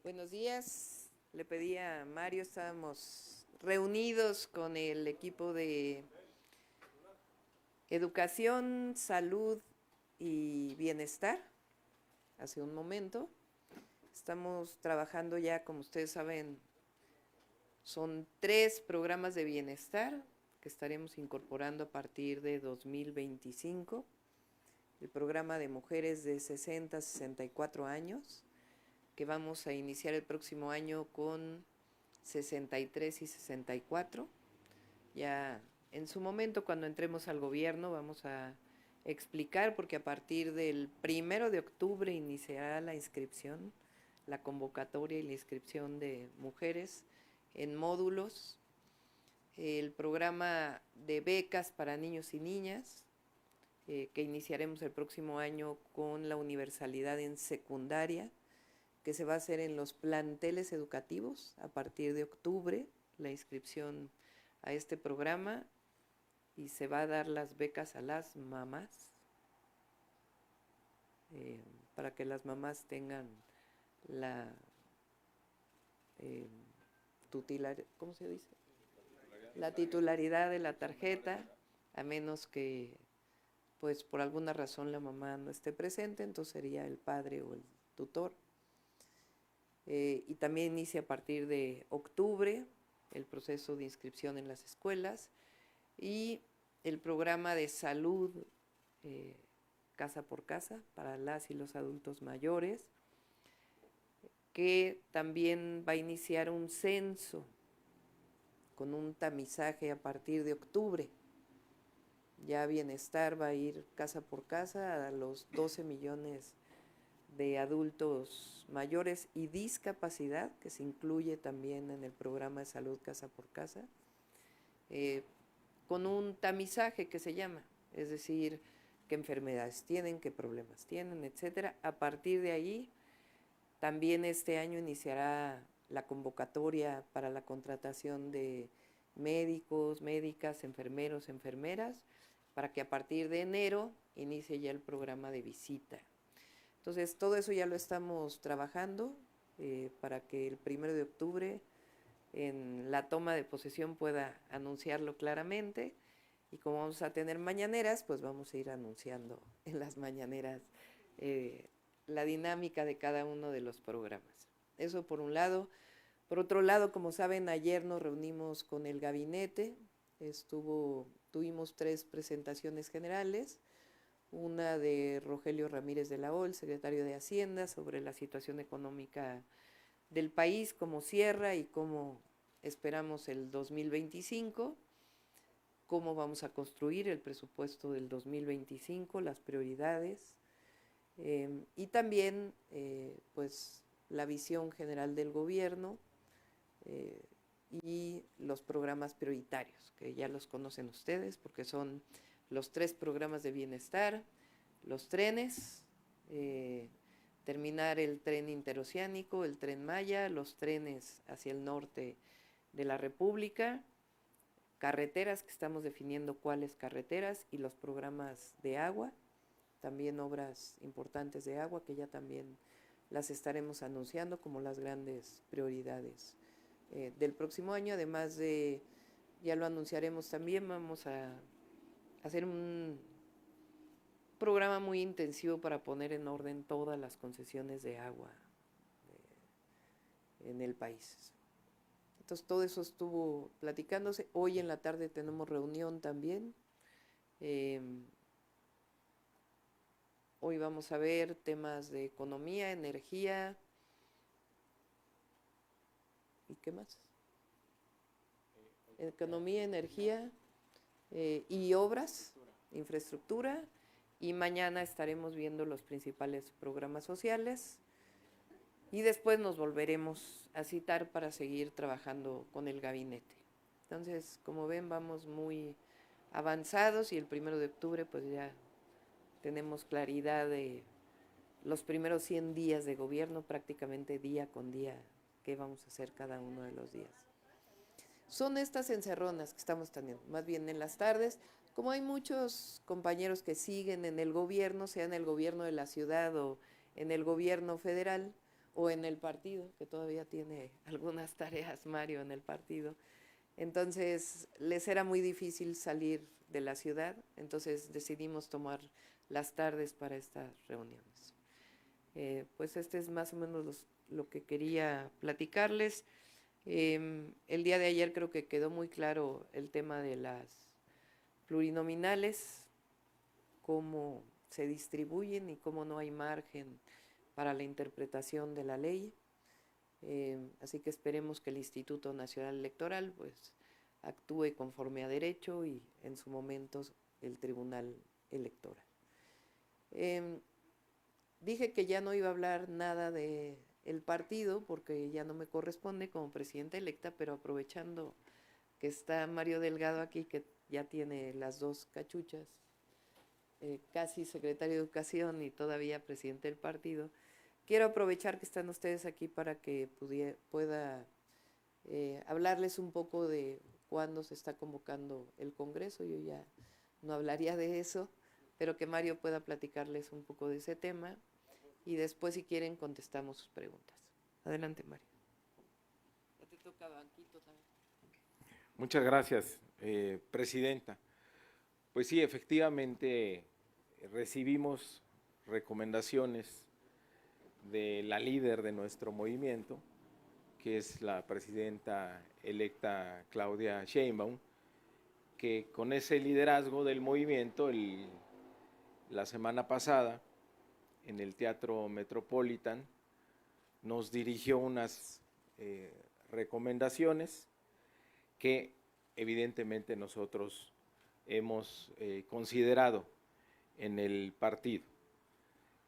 Buenos días. Le pedí a Mario, estábamos reunidos con el equipo de Educación, Salud y Bienestar hace un momento. Estamos trabajando ya, como ustedes saben, son 3 programas de bienestar que estaremos incorporando a partir de 2025. El programa de mujeres de 60 a 64 años, que vamos a iniciar el próximo año con 63 y 64. Ya en su momento, cuando entremos al gobierno, vamos a explicar, porque a partir del 1 de octubre iniciará la inscripción, la convocatoria y la inscripción de mujeres en módulos, el programa de becas para niños y niñas, que iniciaremos el próximo año con la universalidad en secundaria, que se va a hacer en los planteles educativos a partir de octubre, la inscripción a este programa, y se va a dar las becas a las mamás, para que las mamás tengan la ¿cómo se dice? La titularidad de la tarjeta, a menos que pues por alguna razón la mamá no esté presente, entonces sería el padre o el tutor. Y también inicia a partir de octubre el proceso de inscripción en las escuelas y el programa de salud casa por casa para las y los adultos mayores, que también va a iniciar un censo con un tamizaje a partir de octubre. Ya Bienestar va a ir casa por casa a los 12 millones de adultos mayores y discapacidad, que se incluye también en el programa de salud casa por casa, con un tamizaje que se llama, es decir, qué enfermedades tienen, qué problemas tienen, etcétera. A partir de ahí, también este año iniciará la convocatoria para la contratación de médicos, médicas, enfermeros, enfermeras, para que a partir de enero inicie ya el programa de visita. Entonces, todo eso ya lo estamos trabajando para que el 1 de octubre, en la toma de posesión, pueda anunciarlo claramente. Y como vamos a tener mañaneras, pues vamos a ir anunciando en las mañaneras la dinámica de cada uno de los programas. Eso por un lado. Por otro lado, como saben, ayer nos reunimos con el gabinete, tuvimos 3 presentaciones generales, una de Rogelio Ramírez de la O, el secretario de Hacienda, sobre la situación económica del país, cómo cierra y cómo esperamos el 2025, cómo vamos a construir el presupuesto del 2025, las prioridades, y también pues la visión general del gobierno y los programas prioritarios, que ya los conocen ustedes, porque son los 3 programas de bienestar, los trenes, terminar el tren interoceánico, el tren Maya, los trenes hacia el norte de la República, carreteras, que estamos definiendo cuáles carreteras, y los programas de agua, también obras importantes de agua, que ya también las estaremos anunciando como las grandes prioridades del próximo año. Además de, ya lo anunciaremos también, vamos a hacer un programa muy intensivo para poner en orden todas las concesiones de agua en el país. Entonces todo eso estuvo platicándose. Hoy en la tarde tenemos reunión también. Hoy vamos a ver temas de economía, energía, ¿y qué más? Economía, energía y obras, infraestructura, y mañana estaremos viendo los principales programas sociales y después nos volveremos a citar para seguir trabajando con el gabinete. Entonces, como ven, vamos muy avanzados y el 1 de octubre pues ya tenemos claridad de los primeros 100 días de gobierno, prácticamente día con día, qué vamos a hacer cada uno de los días. Son estas encerronas que estamos teniendo, más bien en las tardes. Como hay muchos compañeros que siguen en el gobierno, sea en el gobierno de la ciudad o en el gobierno federal, o en el partido, que todavía tiene algunas tareas Mario en el partido. Entonces les era muy difícil salir de la ciudad, entonces decidimos tomar las tardes para estas reuniones. Pues este es más o menos lo que quería platicarles. El día de ayer creo que quedó muy claro el tema de las plurinominales, cómo se distribuyen y cómo no hay margen para la interpretación de la ley. Así que esperemos que el Instituto Nacional Electoral pues actúe conforme a derecho y en su momento el Tribunal Electoral. Dije que ya no iba a hablar nada de el partido porque ya no me corresponde como presidenta electa, pero aprovechando que está Mario Delgado aquí, que ya tiene las dos cachuchas, casi secretario de Educación y todavía presidente del partido, quiero aprovechar que están ustedes aquí para que pueda hablarles un poco de cuándo se está convocando el Congreso. Yo ya no hablaría de eso, pero que Mario pueda platicarles un poco de ese tema y después, si quieren, contestamos sus preguntas. Adelante, Mario. Ya te toca banquito también. Muchas gracias, Presidenta. Pues sí, efectivamente recibimos recomendaciones de la líder de nuestro movimiento, que es la presidenta electa Claudia Sheinbaum, que con ese liderazgo del movimiento la semana pasada en el Teatro Metropolitan nos dirigió unas recomendaciones que evidentemente nosotros hemos considerado en el partido.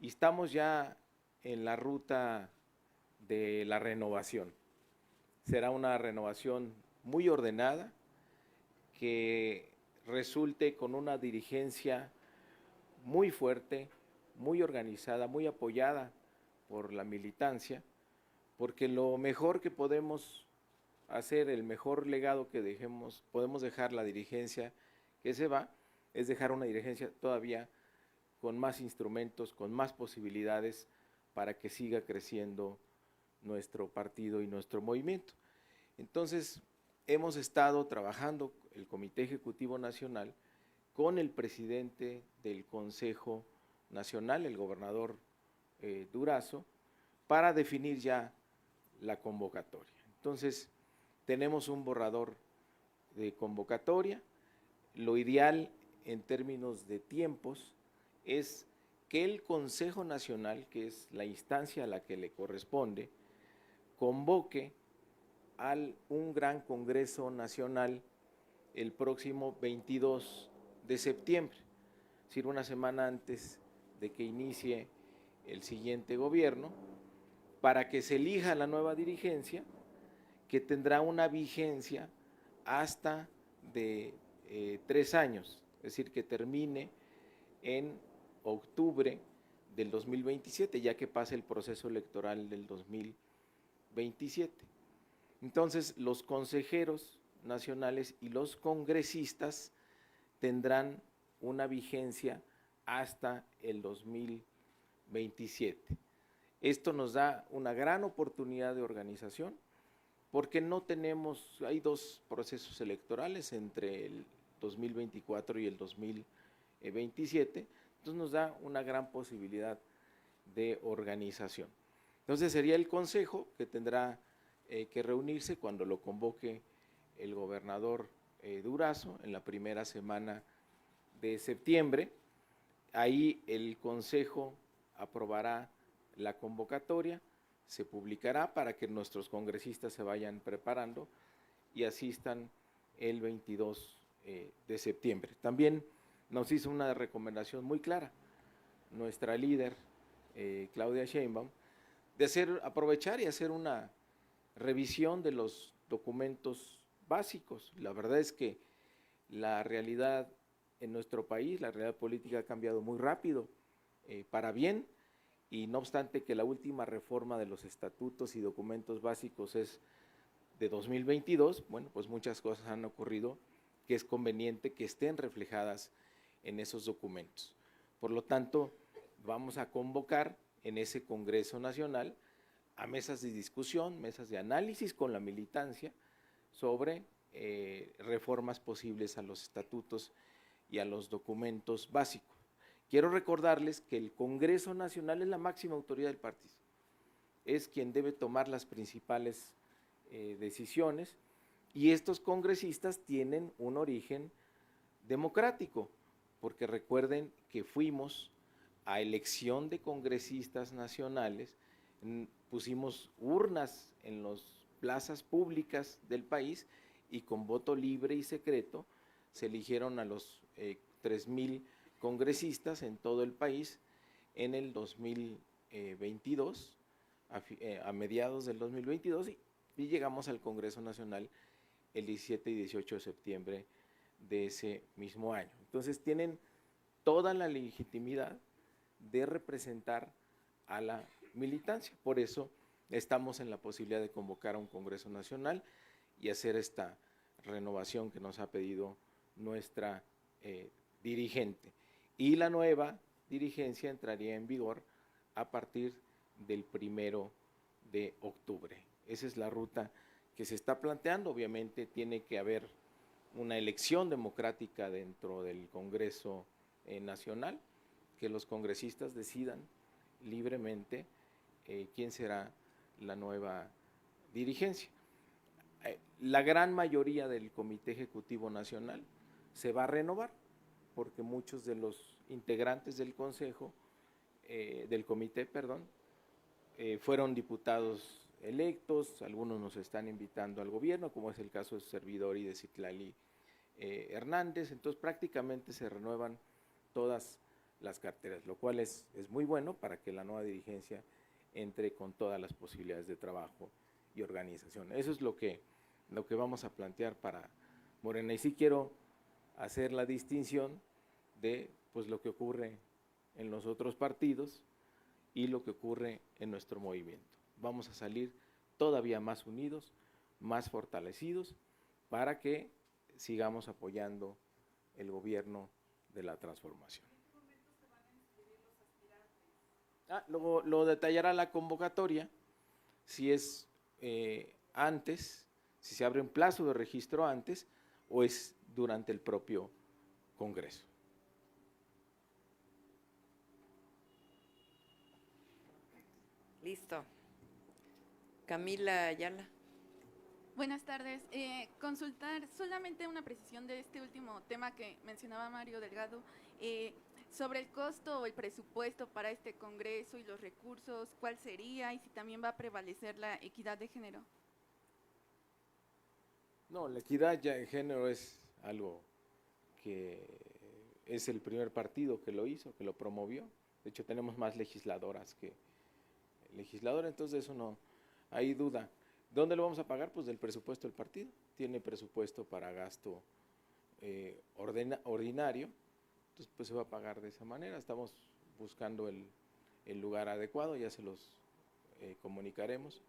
Y estamos ya en la ruta de la renovación. Será una renovación muy ordenada, que resulte con una dirigencia muy fuerte, muy organizada, muy apoyada por la militancia, porque lo mejor que podemos hacer, el mejor legado que podemos dejar la dirigencia que se va, es dejar una dirigencia todavía con más instrumentos, con más posibilidades para que siga creciendo nuestro partido y nuestro movimiento. Entonces, hemos estado trabajando el Comité Ejecutivo Nacional con el presidente del Consejo Nacional, el gobernador Durazo, para definir ya la convocatoria. Entonces, tenemos un borrador de convocatoria. Lo ideal en términos de tiempos es que el Consejo Nacional, que es la instancia a la que le corresponde, convoque a un gran Congreso Nacional el próximo 22 de septiembre, es decir, una semana antes de que inicie el siguiente gobierno, para que se elija la nueva dirigencia, que tendrá una vigencia hasta de 3 años, es decir, que termine en octubre del 2027, ya que pase el proceso electoral del 2027. Entonces, los consejeros nacionales y los congresistas tendrán una vigencia hasta el 2027. Esto nos da una gran oportunidad de organización, porque no tenemos, hay 2 procesos electorales entre el 2024 y el 2027, entonces nos da una gran posibilidad de organización. Entonces sería el Consejo que tendrá que reunirse cuando lo convoque el gobernador Durazo en la primera semana de septiembre. Ahí el Consejo aprobará la convocatoria, se publicará para que nuestros congresistas se vayan preparando y asistan el 22 de septiembre. También nos hizo una recomendación muy clara nuestra líder, Claudia Sheinbaum, de aprovechar y hacer una revisión de los documentos básicos. La verdad es que la realidad en nuestro país, la realidad política ha cambiado muy rápido, para bien, y no obstante que la última reforma de los estatutos y documentos básicos es de 2022, bueno, pues muchas cosas han ocurrido que es conveniente que estén reflejadas en esos documentos. Por lo tanto, vamos a convocar en ese Congreso Nacional a mesas de discusión, mesas de análisis con la militancia sobre reformas posibles a los estatutos y a los documentos básicos. Quiero recordarles que el Congreso Nacional es la máxima autoridad del partido, es quien debe tomar las principales decisiones, y estos congresistas tienen un origen democrático, porque recuerden que fuimos a elección de congresistas nacionales, pusimos urnas en las plazas públicas del país y con voto libre y secreto se eligieron a los 3,000 congresistas en todo el país en el 2022, a mediados del 2022, y llegamos al Congreso Nacional el 17 y 18 de septiembre de ese mismo año. Entonces tienen toda la legitimidad de representar a la militancia. Por eso estamos en la posibilidad de convocar a un Congreso Nacional y hacer esta renovación que nos ha pedido nuestra dirigente. Y la nueva dirigencia entraría en vigor a partir del 1 de octubre. Esa es la ruta que se está planteando. Obviamente tiene que haber una elección democrática dentro del Congreso Nacional, que los congresistas decidan libremente quién será la nueva dirigencia. La gran mayoría del Comité Ejecutivo Nacional se va a renovar, porque muchos de los integrantes del comité, fueron diputados electos, algunos nos están invitando al gobierno, como es el caso de su servidor y de Citlali Hernández. Entonces prácticamente se renuevan todas las carteras, lo cual es muy bueno para que la nueva dirigencia entre con todas las posibilidades de trabajo y organización. Eso es lo que vamos a plantear para Morena. Y sí quiero hacer la distinción de pues lo que ocurre en los otros partidos y lo que ocurre en nuestro movimiento. Vamos a salir todavía más unidos, más fortalecidos, para que sigamos apoyando el gobierno de la transformación. Lo detallará la convocatoria, si es antes, si se abre un plazo de registro antes o es durante el propio Congreso. Listo. Camila Ayala. Buenas tardes. Consultar solamente una precisión de este último tema que mencionaba Mario Delgado, sobre el costo o el presupuesto para este congreso y los recursos, ¿cuál sería? Y si también va a prevalecer la equidad de género. No, la equidad de género es algo que es el primer partido que lo hizo, que lo promovió. De hecho, tenemos más legisladoras que legisladores, entonces eso no hay duda. ¿Dónde lo vamos a pagar? Pues del presupuesto del partido. Tiene presupuesto para gasto ordinario, entonces pues se va a pagar de esa manera. Estamos buscando el lugar adecuado, ya se los comunicaremos,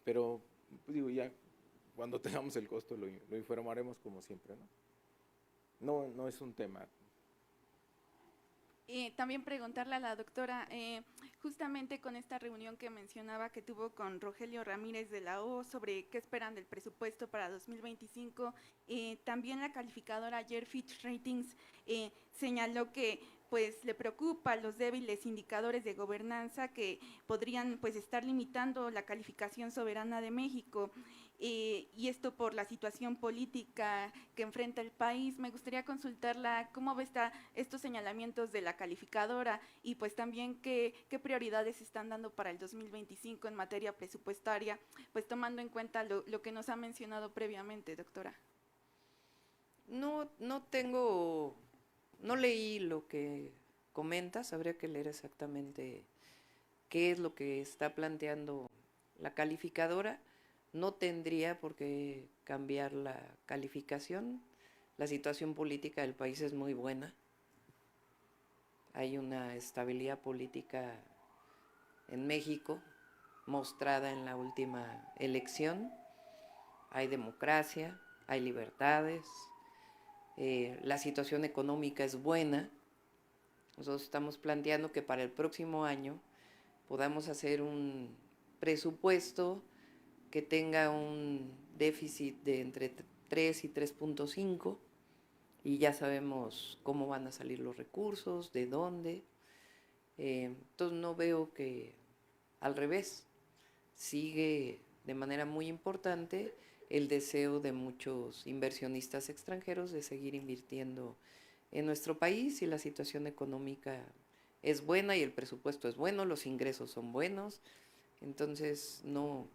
pero digo, ya cuando tengamos el costo lo informaremos como siempre, ¿no? No es un tema. También preguntarle a la doctora, justamente con esta reunión que mencionaba que tuvo con Rogelio Ramírez de la O sobre qué esperan del presupuesto para 2025, también la calificadora ayer Fitch Ratings señaló que pues le preocupa los débiles indicadores de gobernanza que podrían pues estar limitando la calificación soberana de México. Y esto por la situación política que enfrenta el país. Me gustaría consultarla cómo ve estos señalamientos de la calificadora y pues también qué prioridades están dando para el 2025 en materia presupuestaria, pues tomando en cuenta lo que nos ha mencionado previamente, doctora. No leí lo que comentas, habría que leer exactamente qué es lo que está planteando la calificadora. No tendría por qué cambiar la calificación. La situación política del país es muy buena. Hay una estabilidad política en México mostrada en la última elección. Hay democracia, hay libertades, la situación económica es buena. Nosotros estamos planteando que para el próximo año podamos hacer un presupuesto que tenga un déficit de entre 3 y 3.5, y ya sabemos cómo van a salir los recursos, de dónde. Entonces no veo que, al revés, sigue de manera muy importante el deseo de muchos inversionistas extranjeros de seguir invirtiendo en nuestro país, y la situación económica es buena y el presupuesto es bueno, los ingresos son buenos, entonces no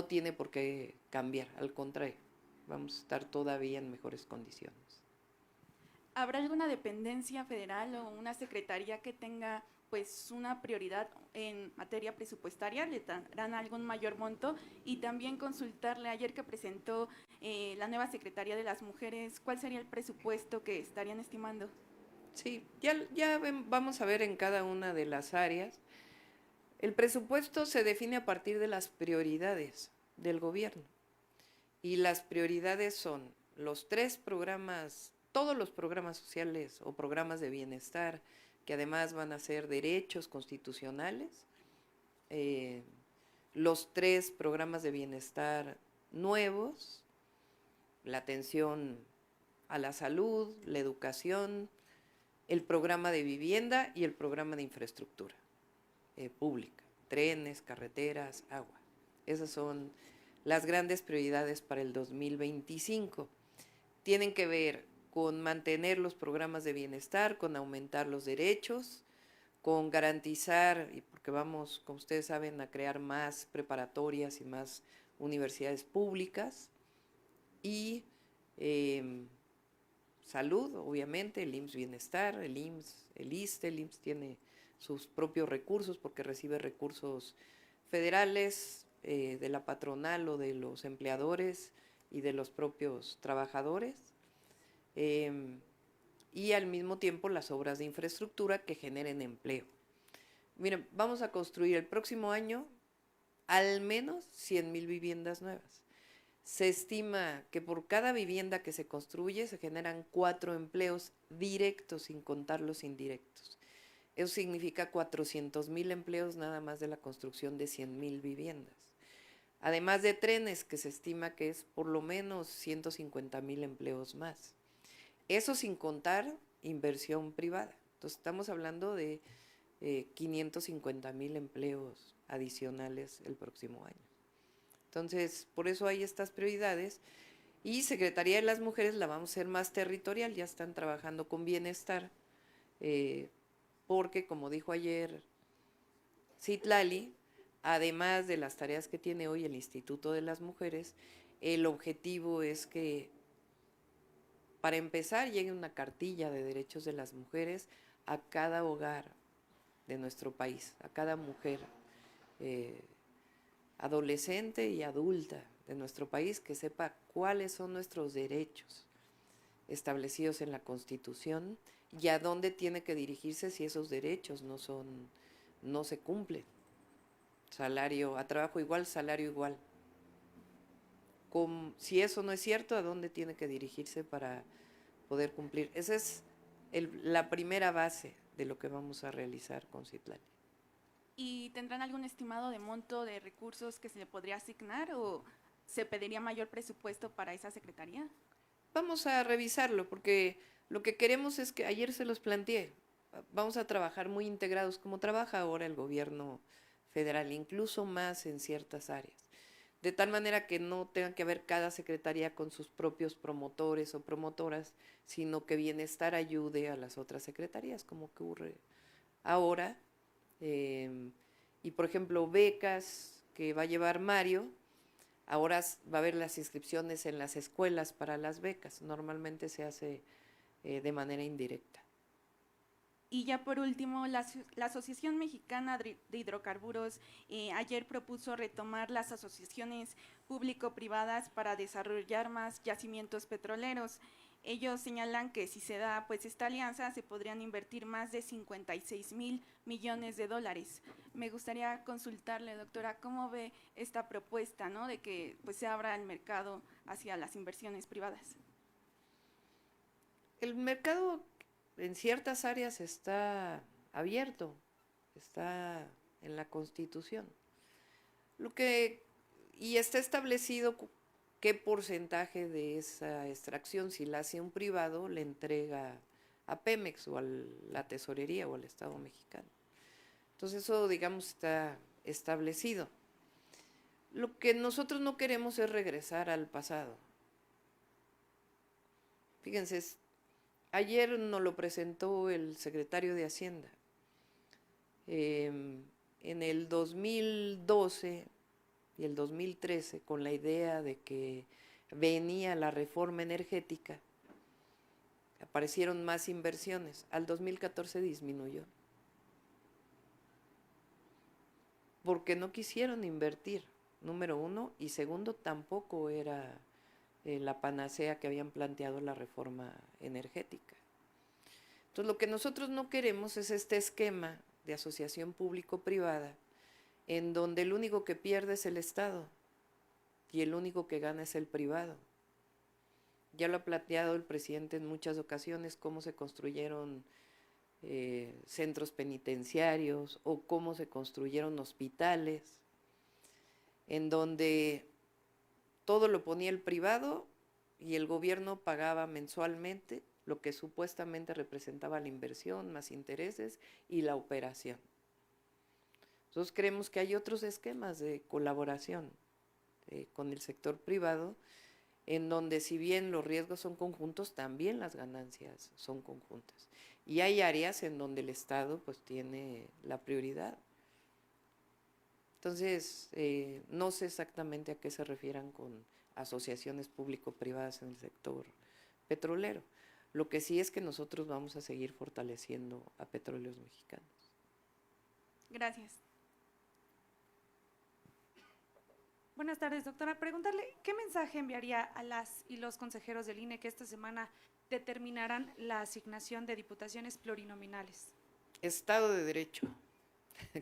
tiene por qué cambiar, al contrario, vamos a estar todavía en mejores condiciones. ¿Habrá alguna dependencia federal o una secretaría que tenga pues una prioridad en materia presupuestaria? ¿Le darán algún mayor monto? Y también consultarle, ayer que presentó la nueva Secretaría de las Mujeres, ¿cuál sería el presupuesto que estarían estimando? Sí, vamos a ver en cada una de las áreas. El presupuesto se define a partir de las prioridades del gobierno, y las prioridades son los 3 programas, todos los programas sociales o programas de bienestar, que además van a ser derechos constitucionales, los 3 programas de bienestar nuevos, la atención a la salud, la educación, el programa de vivienda y el programa de infraestructura pública, trenes, carreteras, agua. Esas son las grandes prioridades para el 2025. Tienen que ver con mantener los programas de bienestar, con aumentar los derechos, con garantizar, y porque vamos, como ustedes saben, a crear más preparatorias y más universidades públicas, y salud, obviamente, el IMSS Bienestar, el IMSS, el ISSSTE. El IMSS tiene sus propios recursos porque recibe recursos federales, de la patronal o de los empleadores y de los propios trabajadores, y al mismo tiempo las obras de infraestructura que generen empleo. Miren, vamos a construir el próximo año al menos 100,000 viviendas nuevas. Se estima que por cada vivienda que se construye se generan 4 empleos directos, sin contar los indirectos. Eso significa 400,000 empleos nada más de la construcción de 100,000 viviendas. Además de trenes, que se estima que es por lo menos 150,000 empleos más. Eso sin contar inversión privada. Entonces estamos hablando de 550,000 empleos adicionales el próximo año. Entonces, por eso hay estas prioridades, y Secretaría de las Mujeres la vamos a hacer más territorial. Ya están trabajando con bienestar, porque, como dijo ayer Citlali, además de las tareas que tiene hoy el Instituto de las Mujeres, el objetivo es que, para empezar, llegue una cartilla de derechos de las mujeres a cada hogar de nuestro país, a cada mujer adolescente y adulta de nuestro país, que sepa cuáles son nuestros derechos establecidos en la Constitución y a dónde tiene que dirigirse si esos derechos no se cumplen. Salario, a trabajo igual, salario igual. Si eso no es cierto, ¿a dónde tiene que dirigirse para poder cumplir? Esa es la primera base de lo que vamos a realizar con Citlali. ¿Y tendrán algún estimado de monto de recursos que se le podría asignar o se pediría mayor presupuesto para esa secretaría? Vamos a revisarlo, porque lo que queremos es que, ayer se los planteé, vamos a trabajar muy integrados como trabaja ahora el gobierno federal, incluso más en ciertas áreas, de tal manera que no tenga que haber cada secretaría con sus propios promotores o promotoras, sino que bienestar ayude a las otras secretarías, como ocurre ahora. Y por ejemplo, becas que va a llevar Mario, ahora va a haber las inscripciones en las escuelas para las becas. Normalmente se hace de manera indirecta. Y ya por último, la Asociación Mexicana de Hidrocarburos ayer propuso retomar las asociaciones público-privadas para desarrollar más yacimientos petroleros. Ellos señalan que si se da pues esta alianza se podrían invertir más de 56,000 millones de dólares. Me gustaría consultarle, doctora, ¿cómo ve esta propuesta, ¿no?, de que pues se abra el mercado hacia las inversiones privadas? El mercado en ciertas áreas está abierto, está en la Constitución. Y está establecido qué porcentaje de esa extracción, si la hace un privado, le entrega a Pemex o a la Tesorería o al Estado mexicano. Entonces eso, digamos, está establecido. Lo que nosotros no queremos es regresar al pasado. Fíjense, ayer nos lo presentó el secretario de Hacienda. En el 2012 y el 2013, con la idea de que venía la reforma energética, aparecieron más inversiones. Al 2014 disminuyó. Porque no quisieron invertir, número uno, y segundo, tampoco era la panacea que habían planteado la reforma energética. Entonces, lo que nosotros no queremos es este esquema de asociación público-privada, en donde el único que pierde es el Estado y el único que gana es el privado. Ya lo ha planteado el presidente en muchas ocasiones, cómo se construyeron centros penitenciarios o cómo se construyeron hospitales, en donde todo lo ponía el privado y el gobierno pagaba mensualmente lo que supuestamente representaba la inversión, más intereses y la operación. Nosotros creemos que hay otros esquemas de colaboración con el sector privado, en donde si bien los riesgos son conjuntos, también las ganancias son conjuntas. Y hay áreas en donde el Estado pues tiene la prioridad. Entonces, no sé exactamente a qué se refieran con asociaciones público-privadas en el sector petrolero. Lo que sí es que nosotros vamos a seguir fortaleciendo a Petróleos Mexicanos. Gracias. Buenas tardes, doctora. Preguntarle, ¿qué mensaje enviaría a las y los consejeros del INE que esta semana determinarán la asignación de diputaciones plurinominales? Estado de Derecho,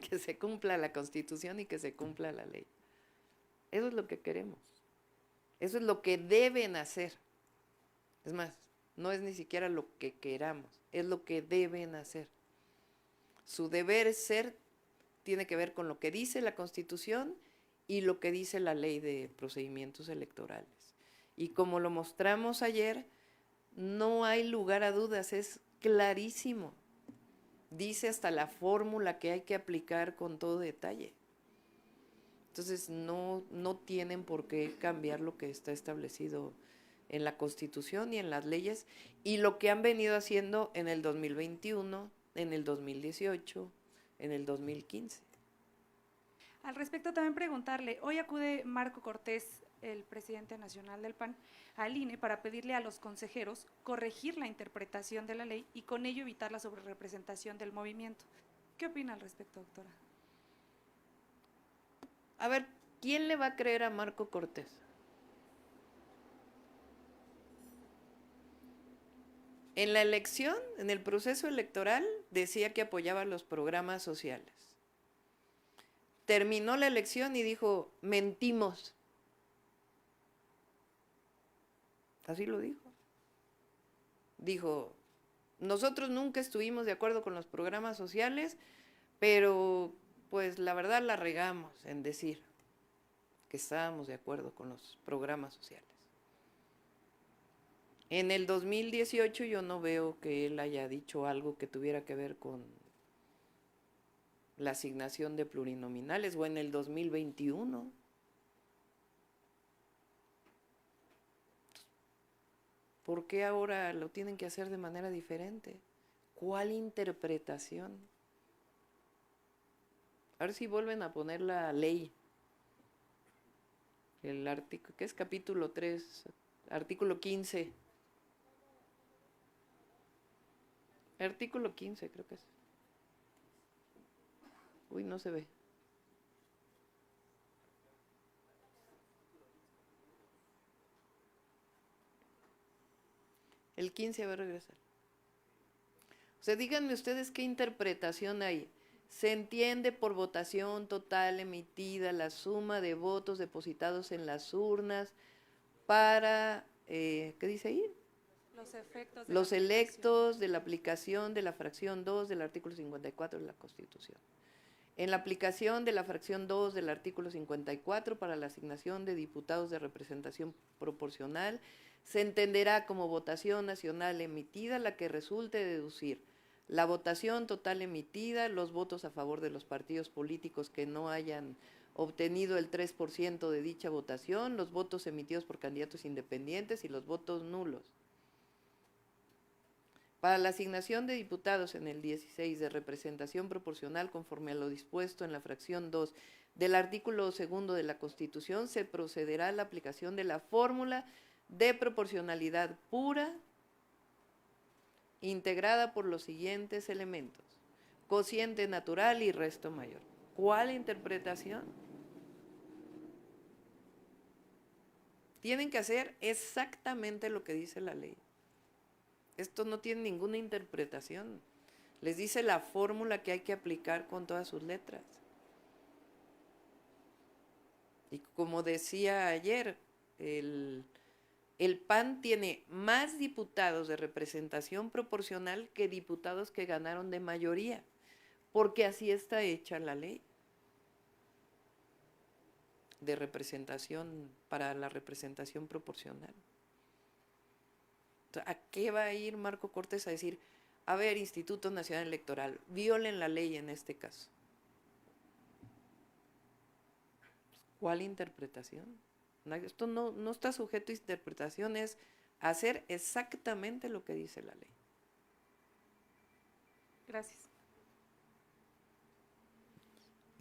que se cumpla la Constitución y que se cumpla la ley. Eso es lo que queremos. Eso es lo que deben hacer. Es más, no es ni siquiera lo que queramos, es lo que deben hacer. Su deber ser tiene que ver con lo que dice la Constitución y lo que dice la Ley de Procedimientos Electorales. Y como lo mostramos ayer, no hay lugar a dudas, es clarísimo. Dice hasta la fórmula que hay que aplicar con todo detalle. Entonces no tienen por qué cambiar lo que está establecido en la Constitución y en las leyes y lo que han venido haciendo en el 2021, en el 2018, en el 2015. Al respecto también preguntarle, hoy acude Marco Cortés, el presidente nacional del PAN, al INE para pedirle a los consejeros corregir la interpretación de la ley y con ello evitar la sobrerepresentación del movimiento. ¿Qué opina al respecto, doctora? A ver, ¿quién le va a creer a Marco Cortés? En la elección, en el proceso electoral, decía que apoyaba los programas sociales. Terminó la elección y dijo, mentimos. Así lo dijo. Dijo, nosotros nunca estuvimos de acuerdo con los programas sociales, pero pues la verdad la regamos en decir que estábamos de acuerdo con los programas sociales. En el 2018 yo no veo que él haya dicho algo que tuviera que ver con la asignación de plurinominales, o en el 2021. ¿Por qué ahora lo tienen que hacer de manera diferente? ¿Cuál interpretación? A ver si vuelven a poner la ley. El artículo, ¿qué es? Capítulo 3, artículo 15. Artículo 15 creo que es. Uy, no se ve. El 15 va a regresar. O sea, díganme ustedes qué interpretación hay. Se entiende por votación total emitida la suma de votos depositados en las urnas para, ¿qué dice ahí? Los electos de la aplicación de la fracción 2 del artículo 54 de la Constitución. En la aplicación de la fracción 2 del artículo 54 para la asignación de diputados de representación proporcional, se entenderá como votación nacional emitida la que resulte deducir la votación total emitida, los votos a favor de los partidos políticos que no hayan obtenido el 3% de dicha votación, los votos emitidos por candidatos independientes y los votos nulos. Para la asignación de diputados en el 16 de representación proporcional conforme a lo dispuesto en la fracción 2 del artículo 2 de la Constitución, se procederá a la aplicación de la fórmula de proporcionalidad pura integrada por los siguientes elementos: cociente natural y resto mayor. ¿Cuál interpretación? Tienen que hacer exactamente lo que dice la ley. Esto no tiene ninguna interpretación. Les dice la fórmula que hay que aplicar con todas sus letras. Y como decía ayer, el PAN tiene más diputados de representación proporcional que diputados que ganaron de mayoría, porque así está hecha la ley de representación para la representación proporcional. ¿A qué va a ir Marco Cortés a decir, a ver, Instituto Nacional Electoral, violen la ley en este caso? ¿Cuál interpretación? Esto no está sujeto a interpretación, es hacer exactamente lo que dice la ley. Gracias.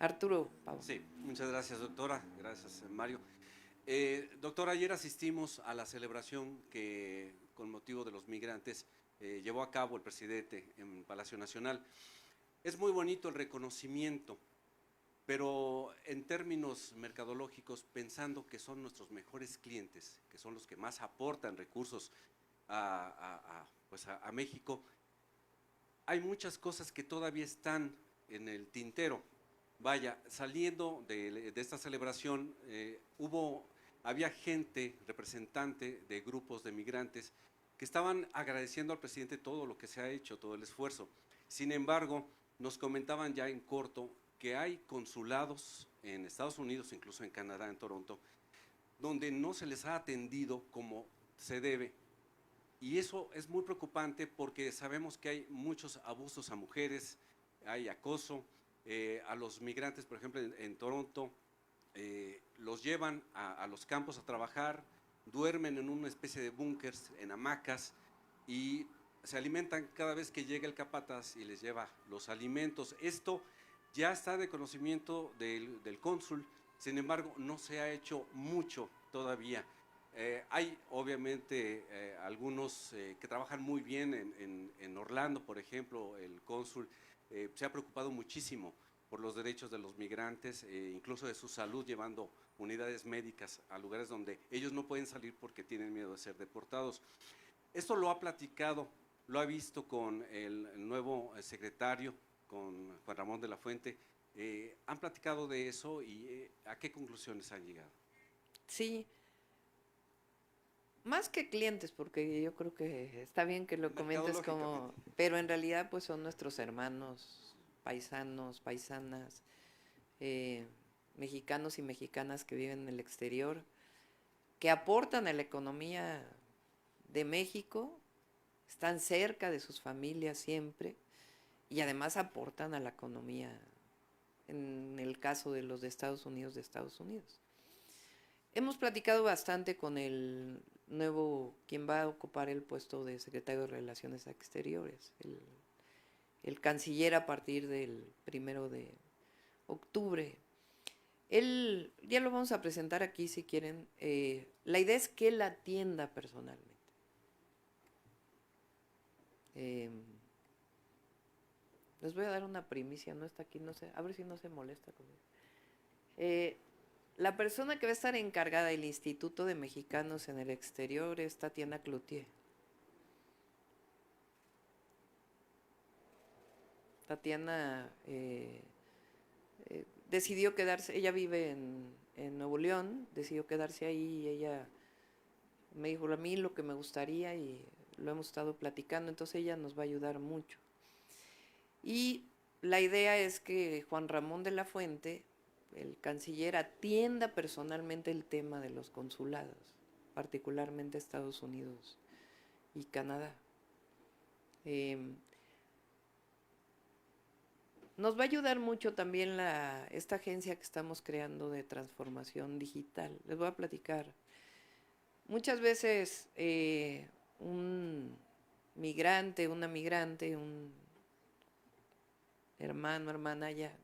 Arturo, Pablo. Sí, muchas gracias, doctora. Gracias, Mario. Doctora, ayer asistimos a la celebración que, con motivo de los migrantes, llevó a cabo el presidente en Palacio Nacional. Es muy bonito el reconocimiento, pero en términos mercadológicos, pensando que son nuestros mejores clientes, que son los que más aportan recursos a México, hay muchas cosas que todavía están en el tintero. Vaya, saliendo de esta celebración, había gente, representante de grupos de migrantes, que estaban agradeciendo al presidente todo lo que se ha hecho, todo el esfuerzo. Sin embargo, nos comentaban ya en corto que hay consulados en Estados Unidos, incluso en Canadá, en Toronto, donde no se les ha atendido como se debe. Y eso es muy preocupante porque sabemos que hay muchos abusos a mujeres, hay acoso. A los migrantes, por ejemplo, en Toronto, los llevan a los campos a trabajar, duermen en una especie de búnkers, en hamacas, y se alimentan cada vez que llega el capataz y les lleva los alimentos. Esto ya está de conocimiento del cónsul, sin embargo, no se ha hecho mucho todavía. Hay obviamente algunos que trabajan muy bien en Orlando, por ejemplo, el cónsul se ha preocupado muchísimo por los derechos de los migrantes, incluso de su salud, llevando unidades médicas a lugares donde ellos no pueden salir porque tienen miedo de ser deportados. Esto lo ha platicado, lo ha visto con el nuevo secretario, con Juan Ramón de la Fuente. ¿Han platicado de eso y a qué conclusiones han llegado? Sí. Más que clientes, porque yo creo que está bien que lo comentes como, pero en realidad pues son nuestros hermanos, paisanos, paisanas, mexicanos y mexicanas que viven en el exterior, que aportan a la economía de México, están cerca de sus familias siempre y además aportan a la economía, en el caso de los de Estados Unidos, Hemos platicado bastante con el nuevo, quien va a ocupar el puesto de secretario de Relaciones Exteriores, el canciller a partir del 1 de octubre. Él, ya lo vamos a presentar aquí si quieren, la idea es que él atienda personalmente. Les voy a dar una primicia, no está aquí, no sé, a ver si no se molesta conmigo. La persona que va a estar encargada del Instituto de Mexicanos en el Exterior es Tatiana Cloutier. Tatiana decidió quedarse, ella vive en Nuevo León, decidió quedarse ahí y ella me dijo a mí lo que me gustaría y lo hemos estado platicando, entonces ella nos va a ayudar mucho. Y la idea es que Juan Ramón de la Fuente, el canciller, atienda personalmente el tema de los consulados, particularmente Estados Unidos y Canadá. Nos va a ayudar mucho también esta agencia que estamos creando de transformación digital. Les voy a platicar. Muchas veces un migrante, una migrante, un hermano, hermana, ya,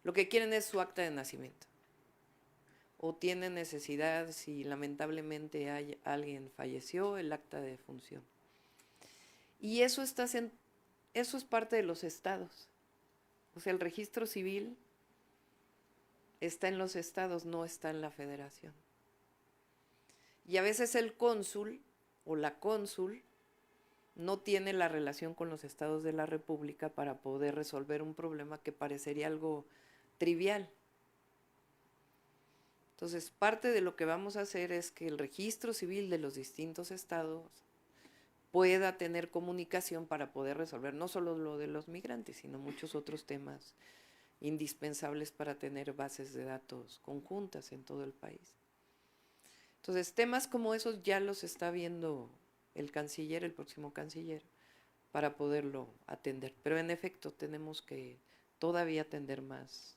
lo que quieren es su acta de nacimiento. O tienen necesidad, si lamentablemente alguien falleció, el acta de defunción. Y eso es parte de los estados. O sea, el registro civil está en los estados, no está en la federación. Y a veces el cónsul o la cónsul no tiene la relación con los estados de la República para poder resolver un problema que parecería algo trivial. Entonces, parte de lo que vamos a hacer es que el registro civil de los distintos estados pueda tener comunicación para poder resolver no solo lo de los migrantes, sino muchos otros temas indispensables para tener bases de datos conjuntas en todo el país. Entonces, temas como esos ya los está viendo el canciller, el próximo canciller, para poderlo atender. Pero en efecto, tenemos que todavía atender más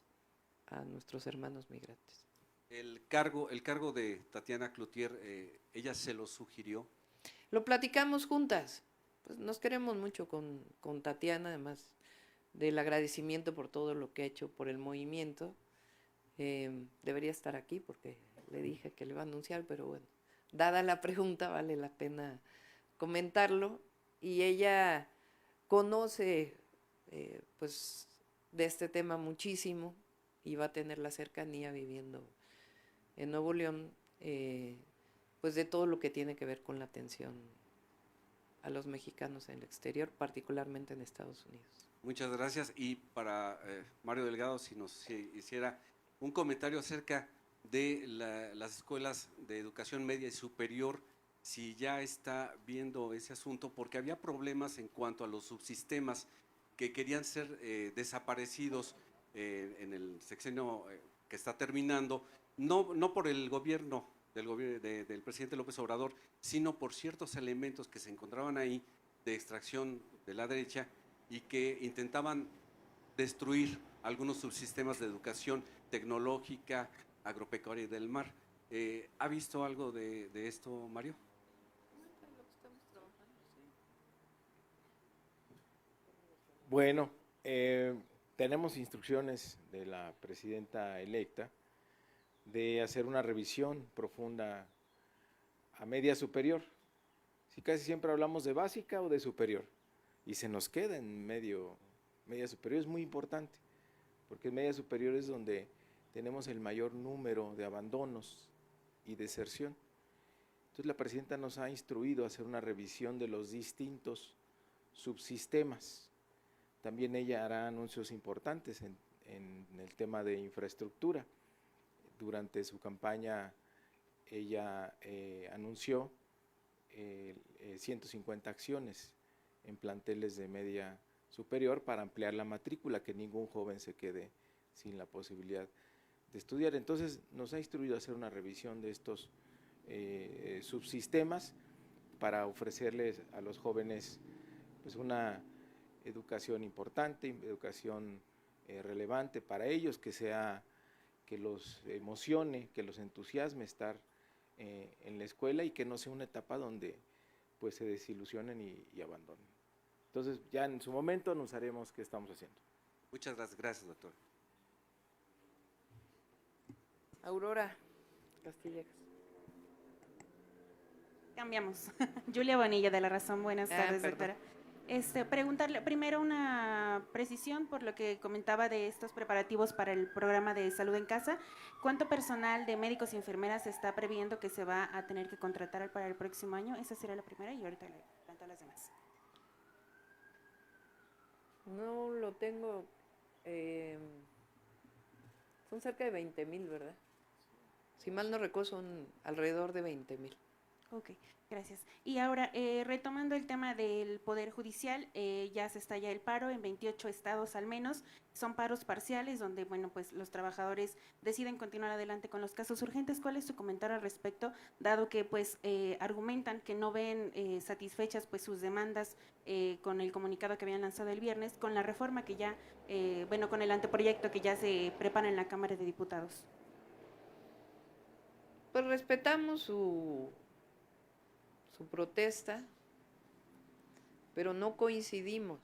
a nuestros hermanos migrantes. El cargo de Tatiana Cloutier, ¿ella se lo sugirió? Lo platicamos juntas, pues nos queremos mucho con Tatiana, además del agradecimiento por todo lo que ha hecho por el movimiento. Debería estar aquí porque le dije que le iba a anunciar, pero bueno, dada la pregunta vale la pena comentarlo. Y ella conoce pues de este tema muchísimo y va a tener la cercanía viviendo en Nuevo León, pues de todo lo que tiene que ver con la atención a los mexicanos en el exterior, particularmente en Estados Unidos. Muchas gracias. Y para Mario Delgado, si nos hiciera un comentario acerca de las escuelas de educación media y superior, si ya está viendo ese asunto, porque había problemas en cuanto a los subsistemas que querían ser desaparecidos en el sexenio que está terminando, no por el gobierno del presidente López Obrador, sino por ciertos elementos que se encontraban ahí de extracción de la derecha y que intentaban destruir algunos subsistemas de educación tecnológica, agropecuaria y del mar. ¿Ha visto algo de esto, Mario? Bueno, tenemos instrucciones de la presidenta electa de hacer una revisión profunda a media superior. Si casi siempre hablamos de básica o de superior, y se nos queda en media superior, es muy importante, porque en media superior es donde tenemos el mayor número de abandonos y deserción. Entonces la presidenta nos ha instruido a hacer una revisión de los distintos subsistemas. También ella hará anuncios importantes en el tema de infraestructura. Durante su campaña ella anunció 150 acciones en planteles de media superior para ampliar la matrícula, que ningún joven se quede sin la posibilidad de estudiar. Entonces nos ha instruido a hacer una revisión de estos subsistemas para ofrecerles a los jóvenes pues una educación importante, educación relevante para ellos, que los emocione, que los entusiasme estar en la escuela y que no sea una etapa donde pues se desilusionen y abandonen. Entonces ya en su momento nos haremos qué estamos haciendo. Muchas gracias, doctor. Aurora Castillejas. Cambiamos. Julia Bonilla, de La Razón. Buenas tardes, perdón. doctora. Preguntarle primero una precisión por lo que comentaba de estos preparativos para el programa de salud en casa. ¿Cuánto personal de médicos y enfermeras se está previendo que se va a tener que contratar para el próximo año? Esa sería la primera y ahorita le planto a las demás. No lo tengo, son cerca de 20,000, ¿verdad? Si mal no recuerdo, son alrededor de 20,000. Ok, gracias. Y ahora, retomando el tema del Poder Judicial, ya se está ya el paro en 28 estados al menos. Son paros parciales donde, bueno, pues los trabajadores deciden continuar adelante con los casos urgentes. ¿Cuál es su comentario al respecto? Dado que, pues, argumentan que no ven satisfechas, pues, sus demandas con el comunicado que habían lanzado el viernes, con la reforma que ya, bueno, con el anteproyecto que ya se prepara en la Cámara de Diputados. Pues respetamos su protesta, pero no coincidimos.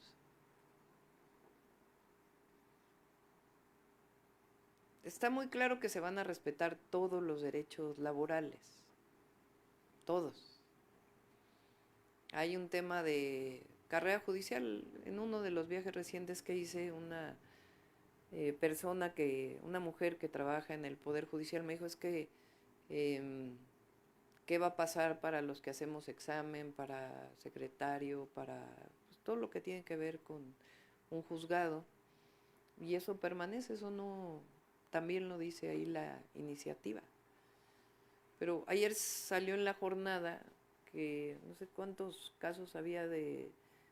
Está muy claro que se van a respetar todos los derechos laborales, todos. Hay un tema de carrera judicial. En uno de los viajes recientes que hice, una una mujer que trabaja en el Poder Judicial me dijo, es que ¿qué va a pasar para los que hacemos examen, para secretario, para pues, todo lo que tiene que ver con un juzgado? Y eso permanece, eso no, también lo dice ahí la iniciativa. Pero ayer salió en la jornada que no sé cuántos casos había de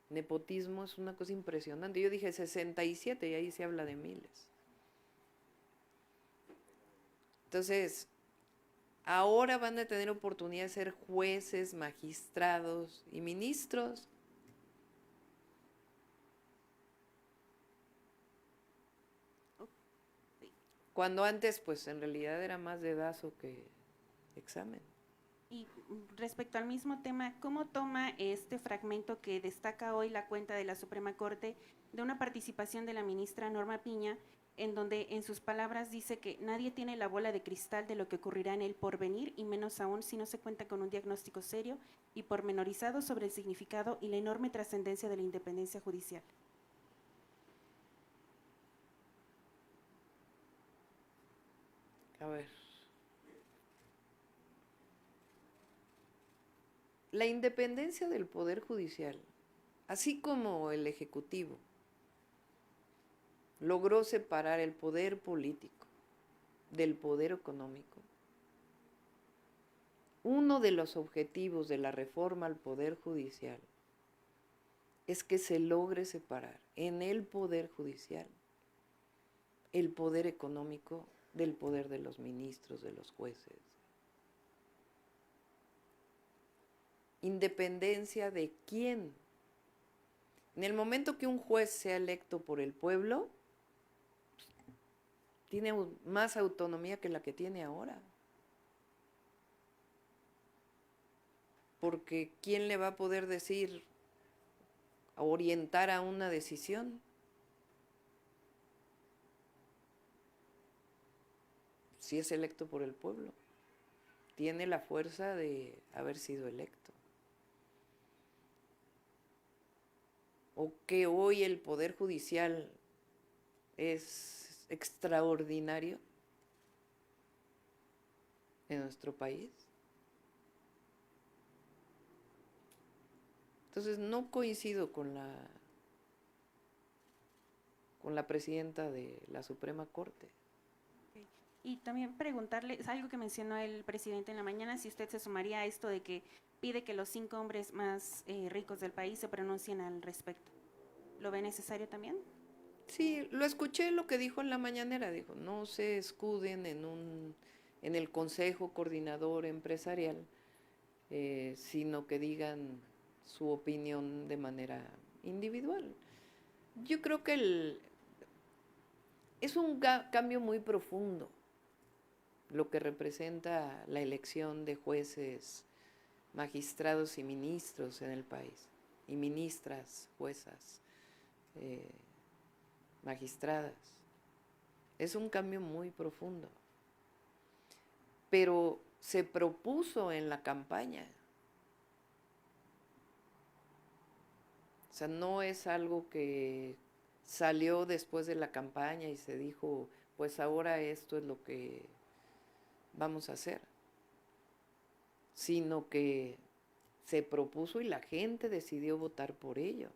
nepotismo, es una cosa impresionante. Yo dije 67 y ahí se habla de miles. Entonces, ahora van a tener oportunidad de ser jueces, magistrados y ministros. Cuando antes, pues en realidad era más dedazo que examen. Y respecto al mismo tema, ¿cómo toma este fragmento que destaca hoy la cuenta de la Suprema Corte de una participación de la ministra Norma Piña, en donde en sus palabras dice que nadie tiene la bola de cristal de lo que ocurrirá en el porvenir y menos aún si no se cuenta con un diagnóstico serio y pormenorizado sobre el significado y la enorme trascendencia de la independencia judicial? A ver. La independencia del Poder Judicial, así como el Ejecutivo, logró separar el poder político del poder económico. Uno de los objetivos de la reforma al Poder Judicial es que se logre separar en el Poder Judicial el poder económico del poder de los ministros, de los jueces. ¿Independencia de quién? En el momento que un juez sea electo por el pueblo, tiene más autonomía que la que tiene ahora. Porque ¿quién le va a poder decir, orientar a una decisión? Si es electo por el pueblo, tiene la fuerza de haber sido electo. O que hoy el Poder Judicial es extraordinario en nuestro país. Entonces no coincido con la presidenta de la Suprema Corte. Y también preguntarle, es algo que mencionó el presidente en la mañana, si usted se sumaría a esto de que pide que los 5 hombres más ricos del país se pronuncien al respecto. ¿Lo ve necesario también? Sí, lo escuché lo que dijo en la mañanera, dijo, no se escuden en el Consejo Coordinador Empresarial, sino que digan su opinión de manera individual. Yo creo que es un cambio muy profundo lo que representa la elección de jueces, magistrados y ministros en el país, y ministras, juezas, magistradas. Es un cambio muy profundo, pero se propuso en la campaña. O sea, no es algo que salió después de la campaña y se dijo, pues ahora esto es lo que vamos a hacer, sino que se propuso y la gente decidió votar por ello.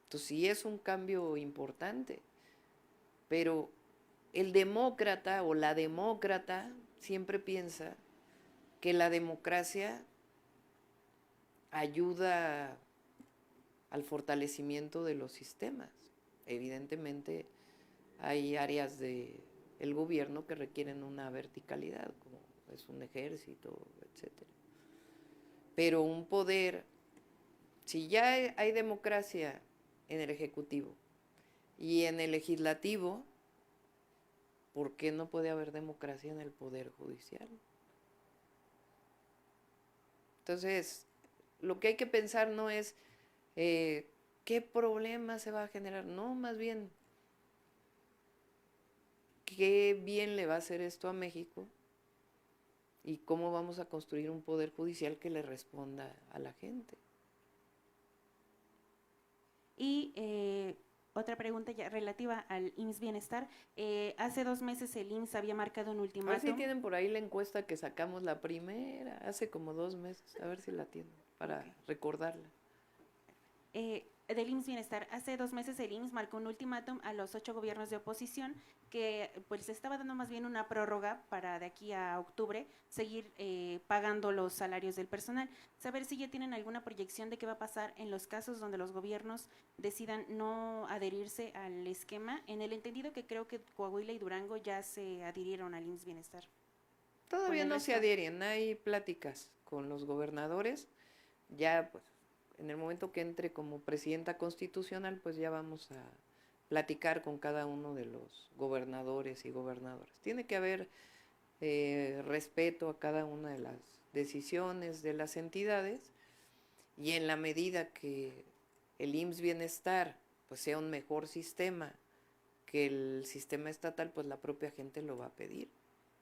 Entonces sí es un cambio importante, pero el demócrata o la demócrata siempre piensa que la democracia ayuda al fortalecimiento de los sistemas. Evidentemente hay áreas del gobierno que requieren una verticalidad, como es un ejército, etcétera. Pero un poder, si ya hay democracia en el Ejecutivo y en el Legislativo, ¿por qué no puede haber democracia en el Poder Judicial? Entonces, lo que hay que pensar no es qué problema se va a generar, no, más bien, qué bien le va a hacer esto a México y cómo vamos a construir un Poder Judicial que le responda a la gente. Y otra pregunta ya relativa al IMSS Bienestar. Hace 2 meses el IMSS había marcado un A ver si ultimátum. tienen por ahí la encuesta que sacamos la primera, hace como 2 meses, a ver si la tienen, para recordarla. Del IMSS Bienestar. Hace 2 meses el IMSS marcó un ultimátum a los 8 gobiernos de oposición que pues estaba dando más bien una prórroga para de aquí a octubre seguir pagando los salarios del personal. Saber si ya tienen alguna proyección de qué va a pasar en los casos donde los gobiernos decidan no adherirse al esquema, en el entendido que creo que Coahuila y Durango ya se adhirieron al IMSS Bienestar. Todavía el no se resto. adhieren, hay pláticas con los gobernadores, ya pues en el momento que entre como presidenta constitucional, pues ya vamos a platicar con cada uno de los gobernadores y gobernadoras. Tiene que haber respeto a cada una de las decisiones de las entidades y en la medida que el IMSS Bienestar pues sea un mejor sistema que el sistema estatal, pues la propia gente lo va a pedir.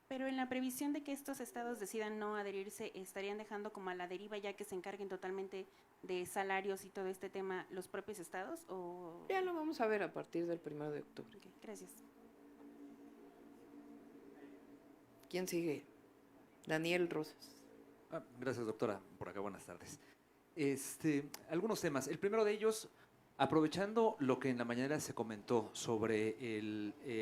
Pero en la previsión de que estos estados decidan no adherirse, ¿estarían dejando como a la deriva ya que se encarguen totalmente de salarios y todo este tema los propios estados? ¿O? Ya lo vamos a ver a partir del 1 de octubre. Ok, gracias. ¿Quién sigue? Daniel Rosas. Gracias, doctora. Por acá, buenas tardes. Algunos temas. El primero de ellos, aprovechando lo que en la mañana se comentó sobre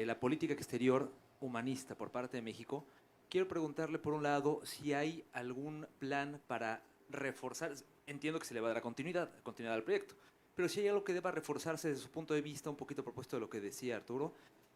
la política exterior humanista por parte de México, quiero preguntarle, por un lado, si hay algún plan para reforzar, entiendo que se le va a dar continuidad al proyecto, pero si hay algo que deba reforzarse desde su punto de vista, un poquito propuesto de lo que decía Arturo,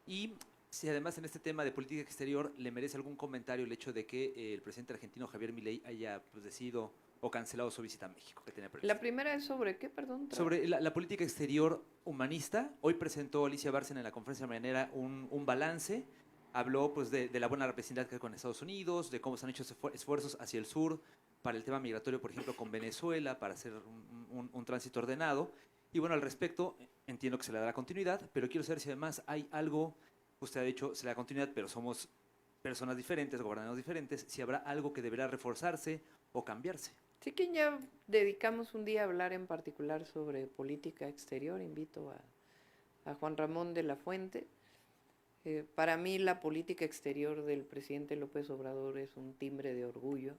y si además en este tema de política exterior le merece algún comentario el hecho de que el presidente argentino Javier Milei haya pues, decidido o cancelado su visita a México que tenía prevista. La primera es sobre qué, perdón. Sobre la política exterior humanista. Hoy presentó Alicia Bárcena en la conferencia mañanera un balance. Habló pues, de la buena representatividad que hay con Estados Unidos, de cómo se han hecho esfuerzos hacia el sur para el tema migratorio, por ejemplo, con Venezuela, para hacer un tránsito ordenado. Y bueno, al respecto, entiendo que se le dará continuidad, pero quiero saber si además hay algo, usted ha dicho, se le da continuidad, pero somos personas diferentes, gobernadores diferentes, si habrá algo que deberá reforzarse o cambiarse. Sí que ya dedicamos un día a hablar en particular sobre política exterior. Invito a Juan Ramón de la Fuente. Para mí la política exterior del presidente López Obrador es un timbre de orgullo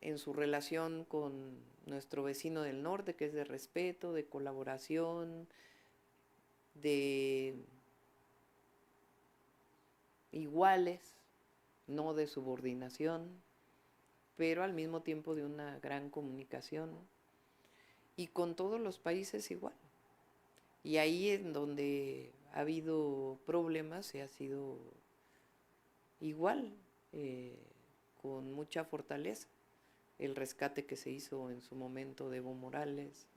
en su relación con nuestro vecino del norte, que es de respeto, de colaboración, de iguales, no de subordinación, pero al mismo tiempo de una gran comunicación, y con todos los países igual. Y ahí en donde ha habido problemas se ha sido igual, con mucha fortaleza. El rescate que se hizo en su momento de Evo Morales,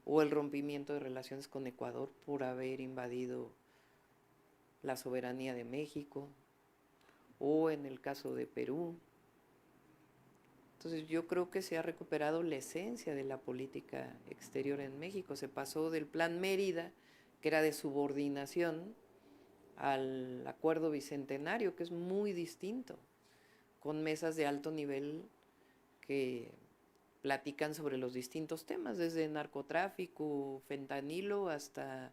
o el rompimiento de relaciones con Ecuador por haber invadido la soberanía de México, o en el caso de Perú. Entonces yo creo que se ha recuperado la esencia de la política exterior en México. Se pasó del Plan Mérida, que era de subordinación, al Acuerdo Bicentenario, que es muy distinto, con mesas de alto nivel que platican sobre los distintos temas, desde narcotráfico, fentanilo, hasta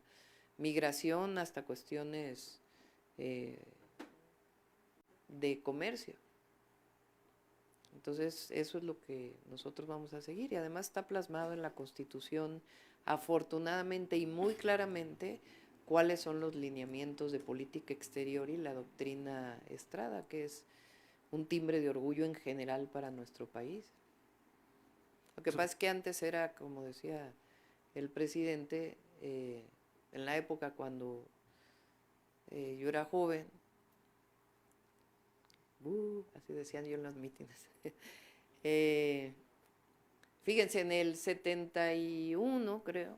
migración, hasta cuestiones de comercio. Entonces, eso es lo que nosotros vamos a seguir, y además está plasmado en la Constitución, afortunadamente y muy claramente, cuáles son los lineamientos de política exterior y la doctrina Estrada, que es un timbre de orgullo en general para nuestro país. Lo que pasa es que antes era, como decía el presidente, en la época cuando yo era joven, así decían yo en los mítines, fíjense, en el 71, creo,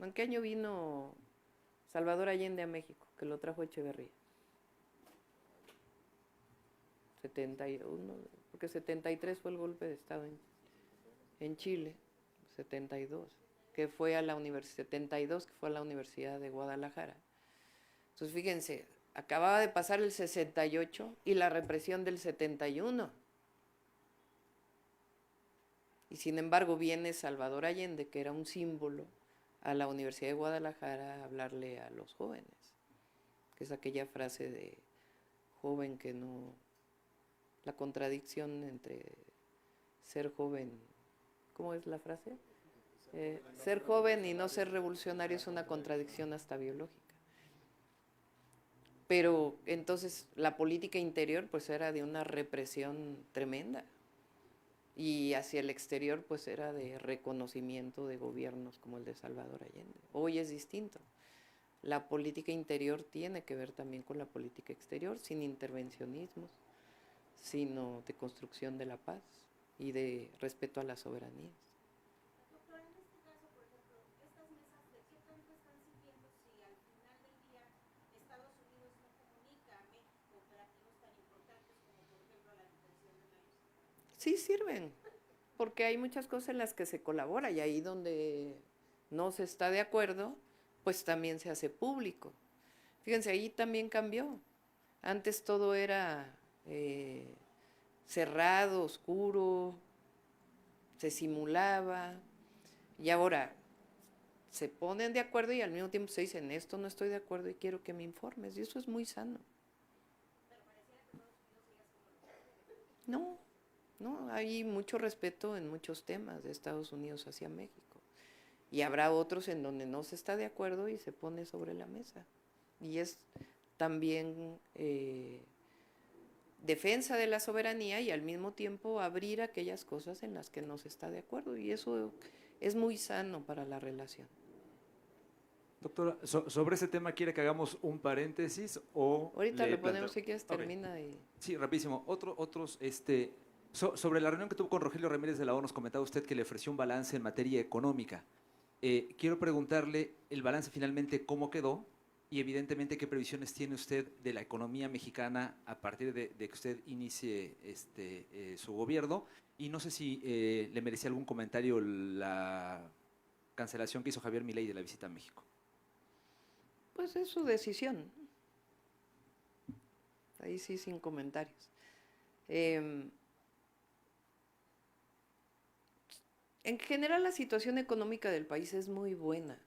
¿en qué año vino Salvador Allende a México? Que lo trajo Echeverría. 71, porque 73 fue el golpe de Estado en Chile, 72, que fue a la universidad, 72, que fue a la Universidad de Guadalajara. Entonces, fíjense, acababa de pasar el 68 y la represión del 71. Y sin embargo viene Salvador Allende, que era un símbolo, a la Universidad de Guadalajara a hablarle a los jóvenes, que es aquella frase de joven que no, la contradicción entre ser joven, ¿cómo es la frase? Ser joven y no ser revolucionario es una contradicción hasta biológica. Pero entonces la política interior pues era de una represión tremenda. Y hacia el exterior pues era de reconocimiento de gobiernos como el de Salvador Allende. Hoy es distinto. La política interior tiene que ver también con la política exterior, sin intervencionismos, sino de construcción de la paz y de respeto a las soberanías. Doctora, en este caso, por ejemplo, estas mesas, ¿de qué tanto están sirviendo si al final del día Estados Unidos no comunica a México operativos tan importantes como, por ejemplo, la detención de la luz? Sí sirven, porque hay muchas cosas en las que se colabora y ahí donde no se está de acuerdo, pues también se hace público. Fíjense, ahí también cambió. Antes todo era cerrado, oscuro, se simulaba, y ahora se ponen de acuerdo y al mismo tiempo se dicen, esto no estoy de acuerdo y quiero que me informes, y eso es muy sano. No, no, hay mucho respeto en muchos temas de Estados Unidos hacia México, y habrá otros en donde no se está de acuerdo y se pone sobre la mesa, y es también defensa de la soberanía y al mismo tiempo abrir aquellas cosas en las que no se está de acuerdo, y eso es muy sano para la relación. Doctora, sobre ese tema, ¿quiere que hagamos un paréntesis o Ahorita le lo ponemos, planteo- si quieres, Ok. termina y... Sí, rapidísimo. Sobre la reunión que tuvo con Rogelio Ramírez de la ONU, nos comentaba usted que le ofreció un balance en materia económica. Quiero preguntarle el balance finalmente cómo quedó y evidentemente qué previsiones tiene usted de la economía mexicana a partir de que usted inicie su gobierno, y no sé si le merecía algún comentario la cancelación que hizo Javier Milei de la visita a México. Pues es su decisión. Ahí sí, sin comentarios. En general, la situación económica del país es muy buena.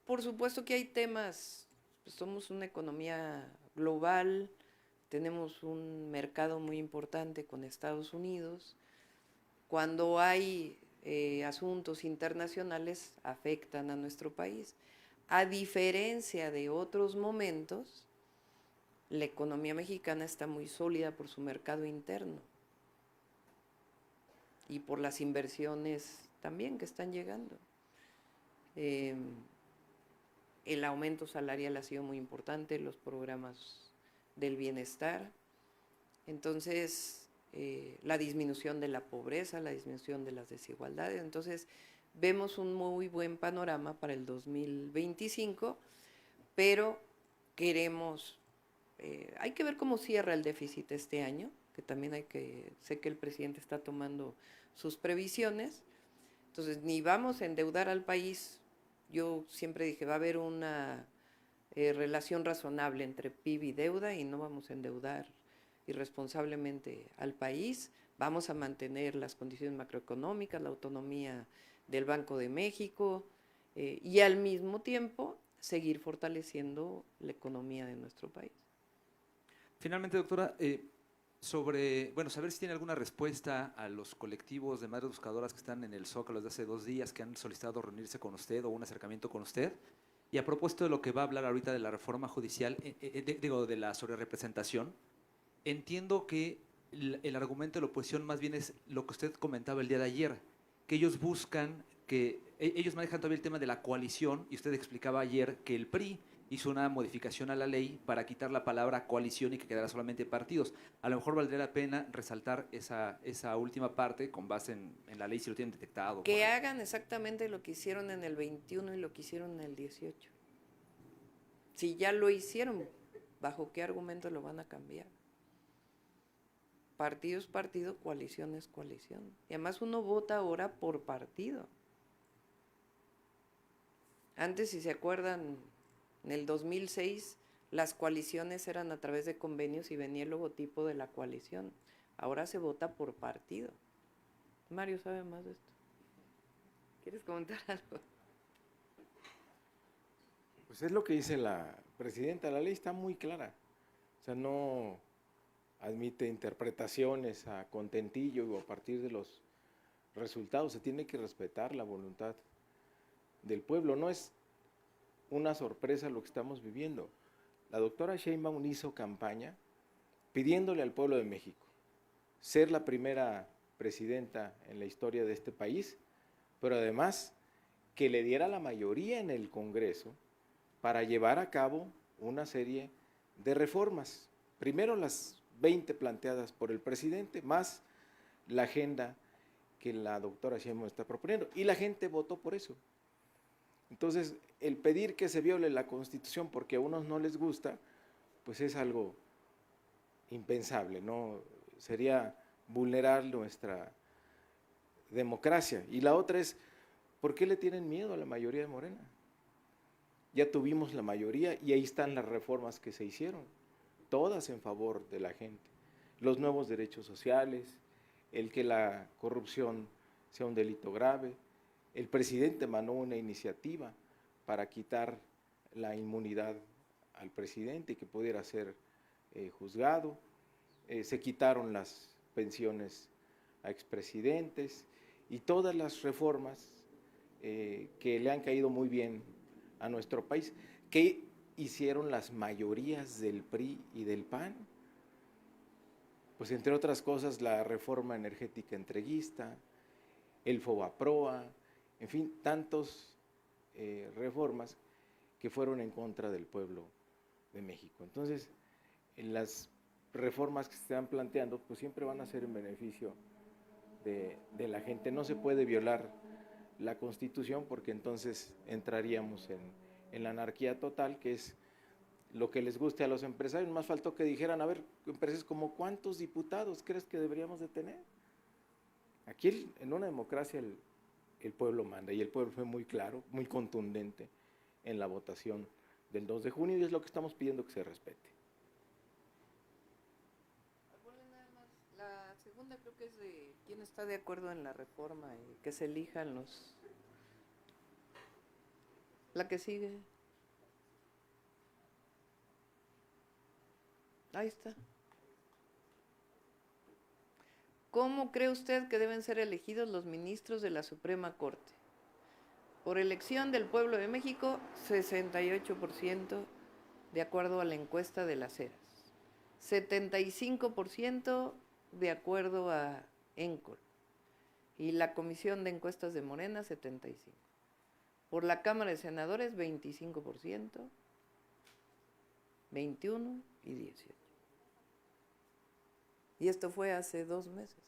Por supuesto que hay temas, pues somos una economía global, tenemos un mercado muy importante con Estados Unidos. Cuando hay asuntos internacionales, afectan a nuestro país. A diferencia de otros momentos, la economía mexicana está muy sólida por su mercado interno y por las inversiones también que están llegando. El aumento salarial ha sido muy importante, los programas del bienestar. Entonces, la disminución de la pobreza, la disminución de las desigualdades. Entonces, vemos un muy buen panorama para el 2025, pero queremos, hay que ver cómo cierra el déficit este año, que también sé que el presidente está tomando sus previsiones. Entonces, ni vamos a endeudar al país. Yo siempre dije, va a haber una relación razonable entre PIB y deuda y no vamos a endeudar irresponsablemente al país. Vamos a mantener las condiciones macroeconómicas, la autonomía del Banco de México y al mismo tiempo seguir fortaleciendo la economía de nuestro país. Finalmente, doctora, sobre, bueno, saber si tiene alguna respuesta a los colectivos de madres buscadoras que están en el Zócalo desde hace 2 días, que han solicitado reunirse con usted o un acercamiento con usted. Y a propósito de lo que va a hablar ahorita de la reforma judicial, de la sobrerepresentación, entiendo que el argumento de la oposición más bien es lo que usted comentaba el día de ayer, que ellos buscan que, ellos manejan todavía el tema de la coalición, y usted explicaba ayer que el PRI hizo una modificación a la ley para quitar la palabra coalición y que quedara solamente partidos. A lo mejor valdría la pena resaltar esa última parte con base en la ley, si lo tienen detectado. Que hagan exactamente lo que hicieron en el 21 y lo que hicieron en el 18. Si ya lo hicieron, ¿bajo qué argumento lo van a cambiar? Partido es partido, coalición es coalición. Y además uno vota ahora por partido. Antes, si se acuerdan, en el 2006 las coaliciones eran a través de convenios y venía el logotipo de la coalición. Ahora se vota por partido. Mario sabe más de esto. ¿Quieres comentar algo? Pues es lo que dice la presidenta, la ley está muy clara. O sea, no admite interpretaciones a contentillo o a partir de los resultados. Se tiene que respetar la voluntad del pueblo. No es una sorpresa lo que estamos viviendo. La doctora Sheinbaum hizo campaña pidiéndole al pueblo de México ser la primera presidenta en la historia de este país, pero además que le diera la mayoría en el Congreso para llevar a cabo una serie de reformas. Primero las 20 planteadas por el presidente, más la agenda que la doctora Sheinbaum está proponiendo. Y la gente votó por eso. Entonces, el pedir que se viole la Constitución porque a unos no les gusta, pues es algo impensable, ¿no? Sería vulnerar nuestra democracia. Y la otra es, ¿por qué le tienen miedo a la mayoría de Morena? Ya tuvimos la mayoría y ahí están las reformas que se hicieron, todas en favor de la gente. Los nuevos derechos sociales, el que la corrupción sea un delito grave. El presidente mandó una iniciativa para quitar la inmunidad al presidente y que pudiera ser juzgado. Se quitaron las pensiones a expresidentes y todas las reformas que le han caído muy bien a nuestro país, que hicieron las mayorías del PRI y del PAN. Pues entre otras cosas la reforma energética entreguista, el FOBAPROA, en fin, tantos reformas que fueron en contra del pueblo de México. Entonces, en las reformas que se están planteando, pues siempre van a ser en beneficio de la gente. No se puede violar la Constitución porque entonces entraríamos en la anarquía total, que es lo que les guste a los empresarios. Más faltó que dijeran, a ver, empresas como ¿cuántos diputados crees que deberíamos de tener? Aquí en una democracia el pueblo manda, y el pueblo fue muy claro, muy contundente en la votación del 2 de junio, y es lo que estamos pidiendo que se respete. La segunda creo que es de quién está de acuerdo en la reforma y que se elijan los... La que sigue. Ahí está. ¿Cómo cree usted que deben ser elegidos los ministros de la Suprema Corte? Por elección del pueblo de México, 68% de acuerdo a la encuesta de las Heras. 75% de acuerdo a ENCOL. Y la Comisión de Encuestas de Morena, 75%. Por la Cámara de Senadores, 25%, 21% y 18%. Y esto fue hace 2 meses.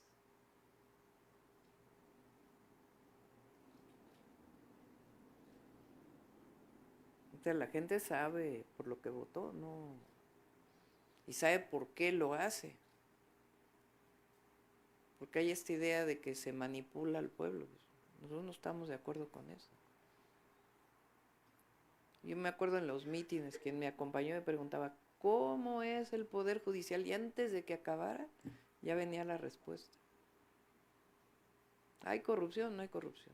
Entonces la gente sabe por lo que votó, ¿no? Y sabe por qué lo hace. Porque hay esta idea de que se manipula al pueblo. Nosotros no estamos de acuerdo con eso. Yo me acuerdo en los mítines, quien me acompañó me preguntaba, ¿cómo es el Poder Judicial? Y antes de que acabara, ya venía la respuesta. ¿Hay corrupción? No hay corrupción.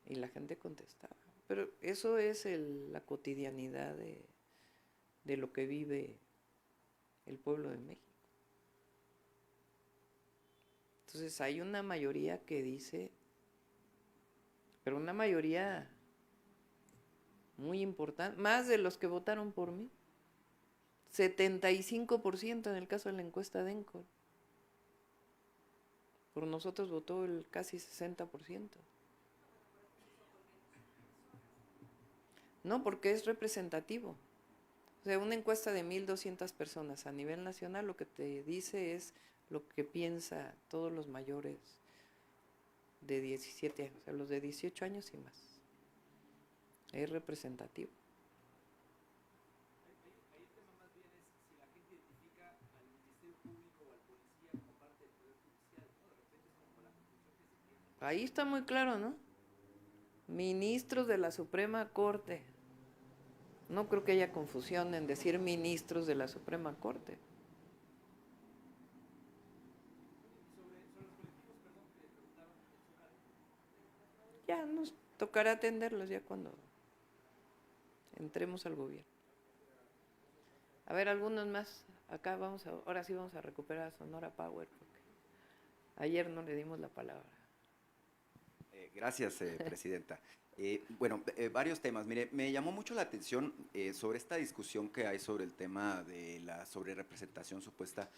Y la gente contestaba. Pero eso es la cotidianidad de lo que vive el pueblo de México. Entonces hay una mayoría que dice, pero una mayoría muy importante, más de los que votaron por mí, 75% en el caso de la encuesta de ENCOR. Por nosotros votó el casi 60%. No, porque es representativo. O sea, una encuesta de 1,200 personas a nivel nacional lo que te dice es lo que piensa todos los mayores de 17 años, o sea, los de 18 años y más. Es representativo. Ahí está muy claro, ¿no? Ministros de la Suprema Corte. No creo que haya confusión en decir ministros de la Suprema Corte. Ya nos tocará atenderlos ya cuando entremos al gobierno. A ver, algunos más. Acá ahora sí vamos a recuperar a Sonora Power, porque ayer no le dimos la palabra. Gracias, presidenta. Bueno, varios temas. Mire, me llamó mucho la atención sobre esta discusión que hay sobre el tema de la sobrerepresentación supuesta.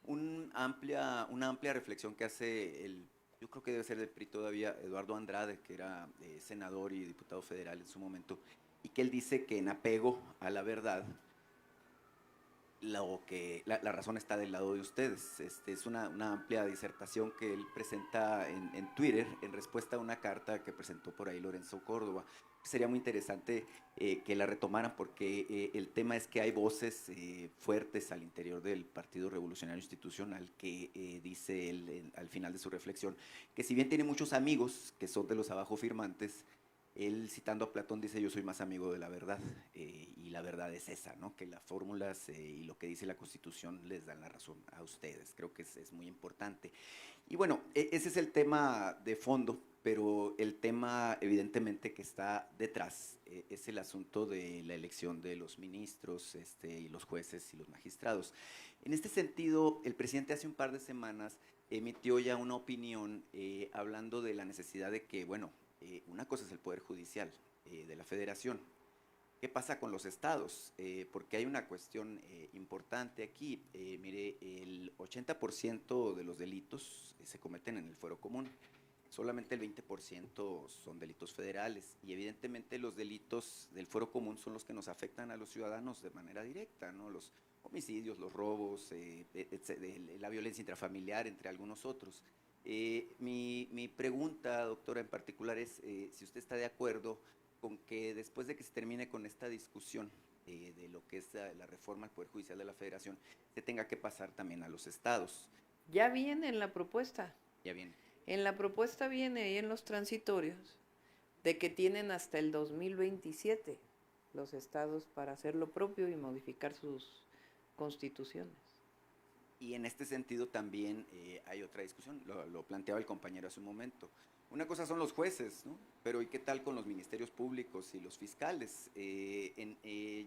Una amplia reflexión que hace yo creo que debe ser del PRI todavía, Eduardo Andrade, que era senador y diputado federal en su momento, y que él dice que en apego a la verdad, la razón está del lado de ustedes. Es una amplia disertación que él presenta en Twitter en respuesta a una carta que presentó por ahí Lorenzo Córdoba. Sería muy interesante que la retomaran, porque el tema es que hay voces fuertes al interior del Partido Revolucionario Institucional que dice él al final de su reflexión que si bien tiene muchos amigos que son de los abajo firmantes, él, citando a Platón, dice: yo soy más amigo de la verdad, y la verdad es esa, ¿no? Que las fórmulas y lo que dice la Constitución les dan la razón a ustedes. Creo que es muy importante. Y bueno, ese es el tema de fondo, pero el tema evidentemente que está detrás es el asunto de la elección de los ministros y los jueces y los magistrados. En este sentido, el presidente hace un par de semanas emitió ya una opinión hablando de la necesidad de que, bueno, una cosa es el Poder Judicial de la Federación. ¿Qué pasa con los estados? Porque hay una cuestión importante aquí. Mire, el 80% de los delitos se cometen en el fuero común. Solamente el 20% son delitos federales. Y evidentemente los delitos del fuero común son los que nos afectan a los ciudadanos de manera directa, ¿no? Los homicidios, los robos, la violencia intrafamiliar, entre algunos otros. Mi pregunta, doctora, en particular es si usted está de acuerdo con que después de que se termine con esta discusión de lo que es la reforma al Poder Judicial de la Federación, se tenga que pasar también a los estados. Ya viene en la propuesta. Ya viene. En la propuesta viene ahí en los transitorios de que tienen hasta el 2027 los estados para hacer lo propio y modificar sus constituciones. Y en este sentido también hay otra discusión, lo planteaba el compañero hace un momento. Una cosa son los jueces, ¿no? Pero ¿y qué tal con los ministerios públicos y los fiscales?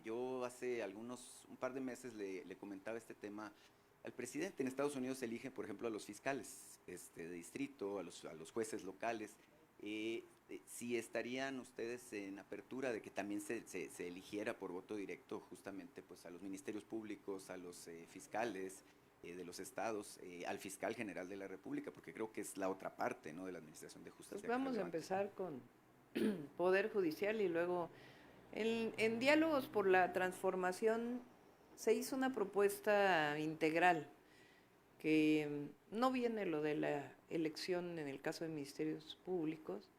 Yo hace un par de meses le comentaba este tema al presidente. En Estados Unidos se eligen, por ejemplo, a los fiscales de distrito, a los jueces locales. Si estarían ustedes en apertura de que también se eligiera por voto directo justamente pues a los ministerios públicos, a los fiscales de los estados, al fiscal general de la República, porque creo que es la otra parte, ¿no?, de la administración de justicia. Pues vamos a empezar con Poder Judicial y luego en diálogos por la transformación se hizo una propuesta integral que no viene lo de la elección en el caso de ministerios públicos,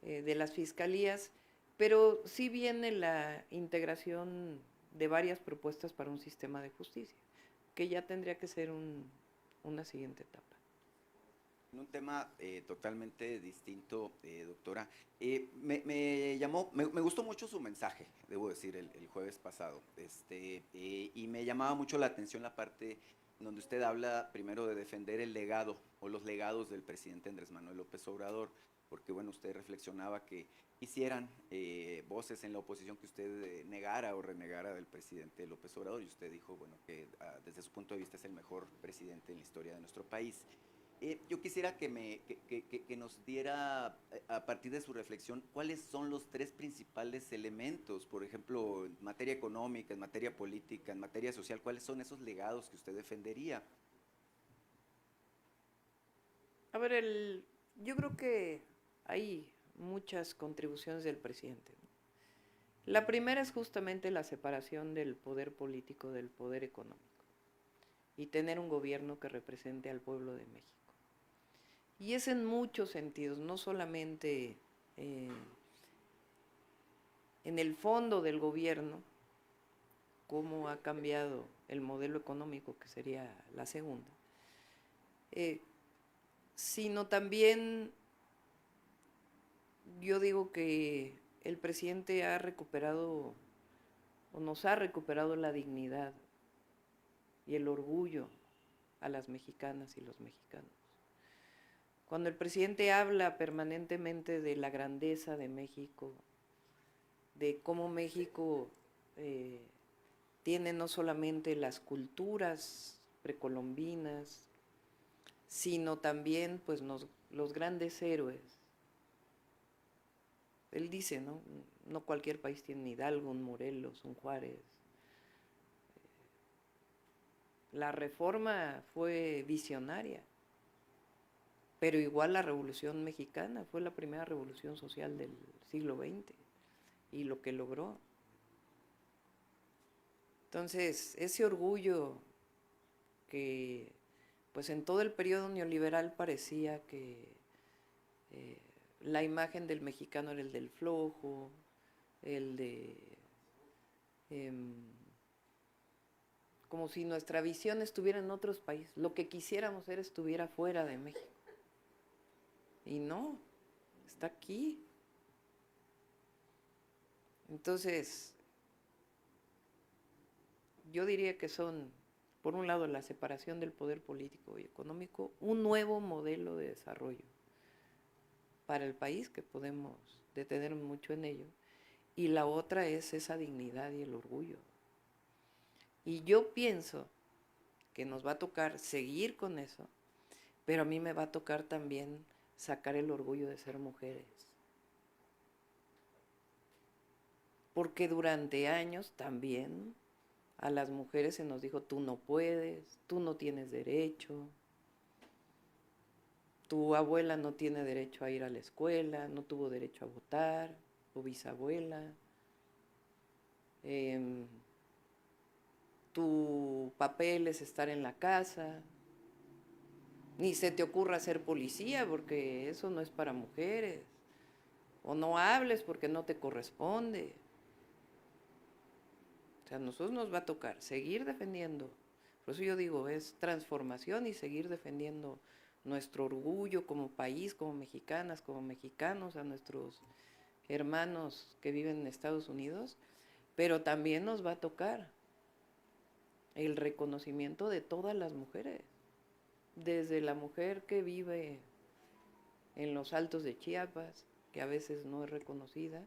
de las fiscalías, pero sí viene la integración de varias propuestas para un sistema de justicia, que ya tendría que ser una siguiente etapa. En un tema totalmente distinto, doctora, me gustó mucho su mensaje, debo decir, el jueves pasado, y me llamaba mucho la atención la parte donde usted habla primero de defender el legado o los legados del presidente Andrés Manuel López Obrador, porque bueno, usted reflexionaba que hicieran voces en la oposición que usted negara o renegara del presidente López Obrador, y usted dijo, bueno, que desde su punto de vista es el mejor presidente en la historia de nuestro país. Yo quisiera que nos diera, a partir de su reflexión, cuáles son los 3 principales elementos, por ejemplo, en materia económica, en materia política, en materia social, cuáles son esos legados que usted defendería. A ver, yo creo que hay muchas contribuciones del presidente, ¿no? La primera es justamente la separación del poder político del poder económico y tener un gobierno que represente al pueblo de México. Y es en muchos sentidos, no solamente en el fondo del gobierno, cómo ha cambiado el modelo económico, que sería la segunda, sino también yo digo que el presidente ha recuperado o nos ha recuperado la dignidad y el orgullo a las mexicanas y los mexicanos. Cuando el presidente habla permanentemente de la grandeza de México, de cómo México tiene no solamente las culturas precolombinas, sino también pues, los grandes héroes. Él dice, ¿no? No cualquier país tiene un Hidalgo, un Morelos, un Juárez. La Reforma fue visionaria, pero igual la Revolución Mexicana fue la primera revolución social del siglo XX y lo que logró. Entonces, ese orgullo que pues en todo el periodo neoliberal parecía que la imagen del mexicano era el del flojo, el de como si nuestra visión estuviera en otros países, lo que quisiéramos era estuviera fuera de México. Y no, está aquí. Entonces, yo diría que son, por un lado, la separación del poder político y económico, un nuevo modelo de desarrollo para el país, que podemos detener mucho en ello, y la otra es esa dignidad y el orgullo. Y yo pienso que nos va a tocar seguir con eso, pero a mí me va a tocar también sacar el orgullo de ser mujeres. Porque durante años también a las mujeres se nos dijo, tú no puedes, tú no tienes derecho, tu abuela no tiene derecho a ir a la escuela, no tuvo derecho a votar, tu bisabuela, tu papel es estar en la casa, ni se te ocurra ser policía porque eso no es para mujeres, o no hables porque no te corresponde. O sea, a nosotros nos va a tocar seguir defendiendo, por eso yo digo, es transformación y seguir defendiendo nuestro orgullo como país, como mexicanas, como mexicanos, a nuestros hermanos que viven en Estados Unidos, pero también nos va a tocar el reconocimiento de todas las mujeres, desde la mujer que vive en los altos de Chiapas, que a veces no es reconocida,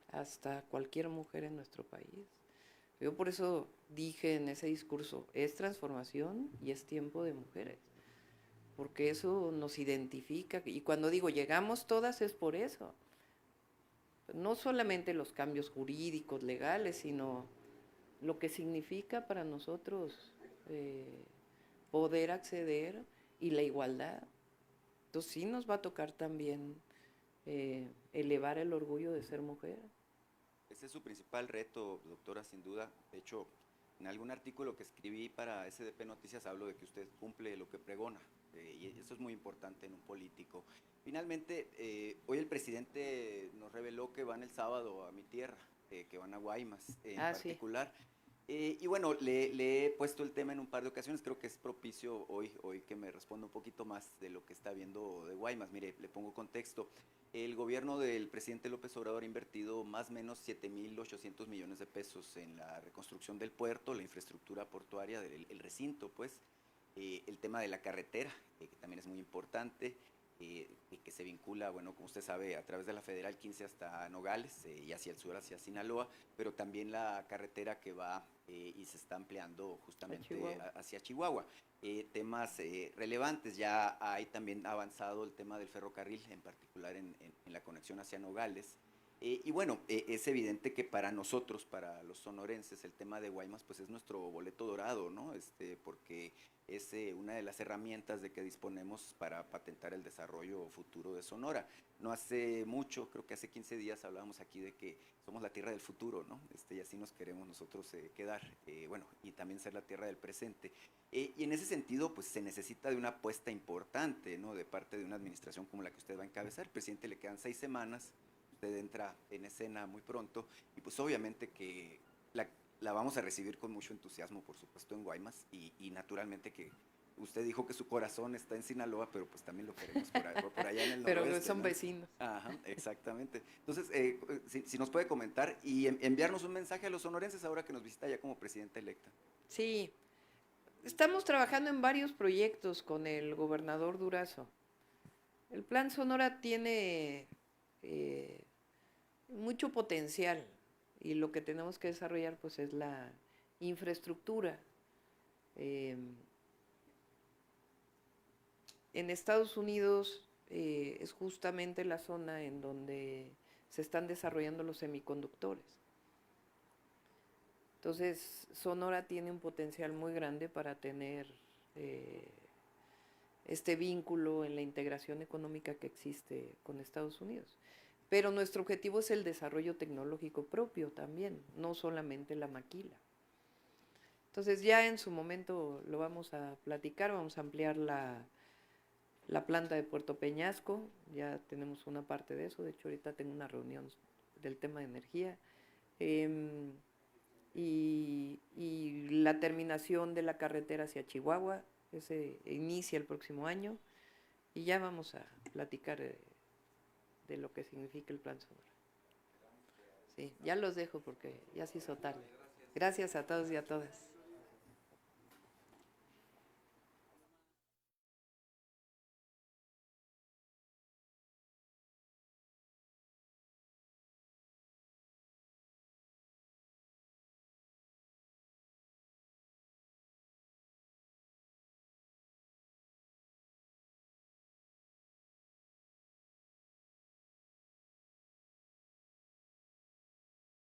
hasta cualquier mujer en nuestro país. Yo por eso dije en ese discurso, es transformación y es tiempo de mujeres, porque eso nos identifica, y cuando digo llegamos todas es por eso, no solamente los cambios jurídicos, legales, sino lo que significa para nosotros poder acceder y la igualdad. Entonces sí nos va a tocar también elevar el orgullo de ser mujer. Ese es su principal reto, doctora, sin duda. De hecho, en algún artículo que escribí para SDP Noticias hablo de que usted cumple lo que pregona, y eso es muy importante en un político. Finalmente, hoy el presidente nos reveló que van el sábado a mi tierra, que van a Guaymas en particular. Sí. Y bueno, le he puesto el tema en un par de ocasiones, creo que es propicio hoy que me responda un poquito más de lo que está viendo de Guaymas. Mire, le pongo contexto. El gobierno del presidente López Obrador ha invertido más o menos 7,800 millones de pesos en la reconstrucción del puerto, la infraestructura portuaria, el recinto, pues, el tema de la carretera, que también es muy importante, y que se vincula, bueno, como usted sabe, a través de la Federal 15 hasta Nogales y hacia el sur, hacia Sinaloa, pero también la carretera que va y se está ampliando justamente hacia Chihuahua. Temas relevantes, ya hay también avanzado el tema del ferrocarril, en particular en la conexión hacia Nogales. Y bueno, es evidente que para nosotros, para los sonorenses, el tema de Guaymas pues es nuestro boleto dorado, ¿no? Porque es una de las herramientas de que disponemos para patentar el desarrollo futuro de Sonora. No hace mucho, creo que hace 15 días hablábamos aquí de que somos la tierra del futuro, ¿no? Y así nos queremos nosotros quedar, bueno, y también ser la tierra del presente. Y en ese sentido, pues se necesita de una apuesta importante, ¿no? De parte de una administración como la que usted va a encabezar. Al presidente le quedan 6 semanas, usted entra en escena muy pronto, y pues obviamente que la vamos a recibir con mucho entusiasmo, por supuesto, en Guaymas, y naturalmente que usted dijo que su corazón está en Sinaloa, pero pues también lo queremos por allá en el noroeste. Pero son ¿no? vecinos. Ajá, exactamente. Entonces, si nos puede comentar y enviarnos un mensaje a los sonorenses ahora que nos visita ya como presidenta electa. Sí, estamos trabajando en varios proyectos con el gobernador Durazo. El Plan Sonora tiene mucho potencial y lo que tenemos que desarrollar pues es la infraestructura. En Estados Unidos es justamente la zona en donde se están desarrollando los semiconductores. Entonces, Sonora tiene un potencial muy grande para tener este vínculo en la integración económica que existe con Estados Unidos. Pero nuestro objetivo es el desarrollo tecnológico propio también, no solamente la maquila. Entonces, ya en su momento lo vamos a platicar, vamos a ampliar la planta de Puerto Peñasco, ya tenemos una parte de eso, de hecho ahorita tengo una reunión del tema de energía, y la terminación de la carretera hacia Chihuahua, ese inicia el próximo año, y ya vamos a platicar de lo que significa el Plan Sonora. Sí, ya los dejo porque ya se hizo tarde. Gracias a todos y a todas.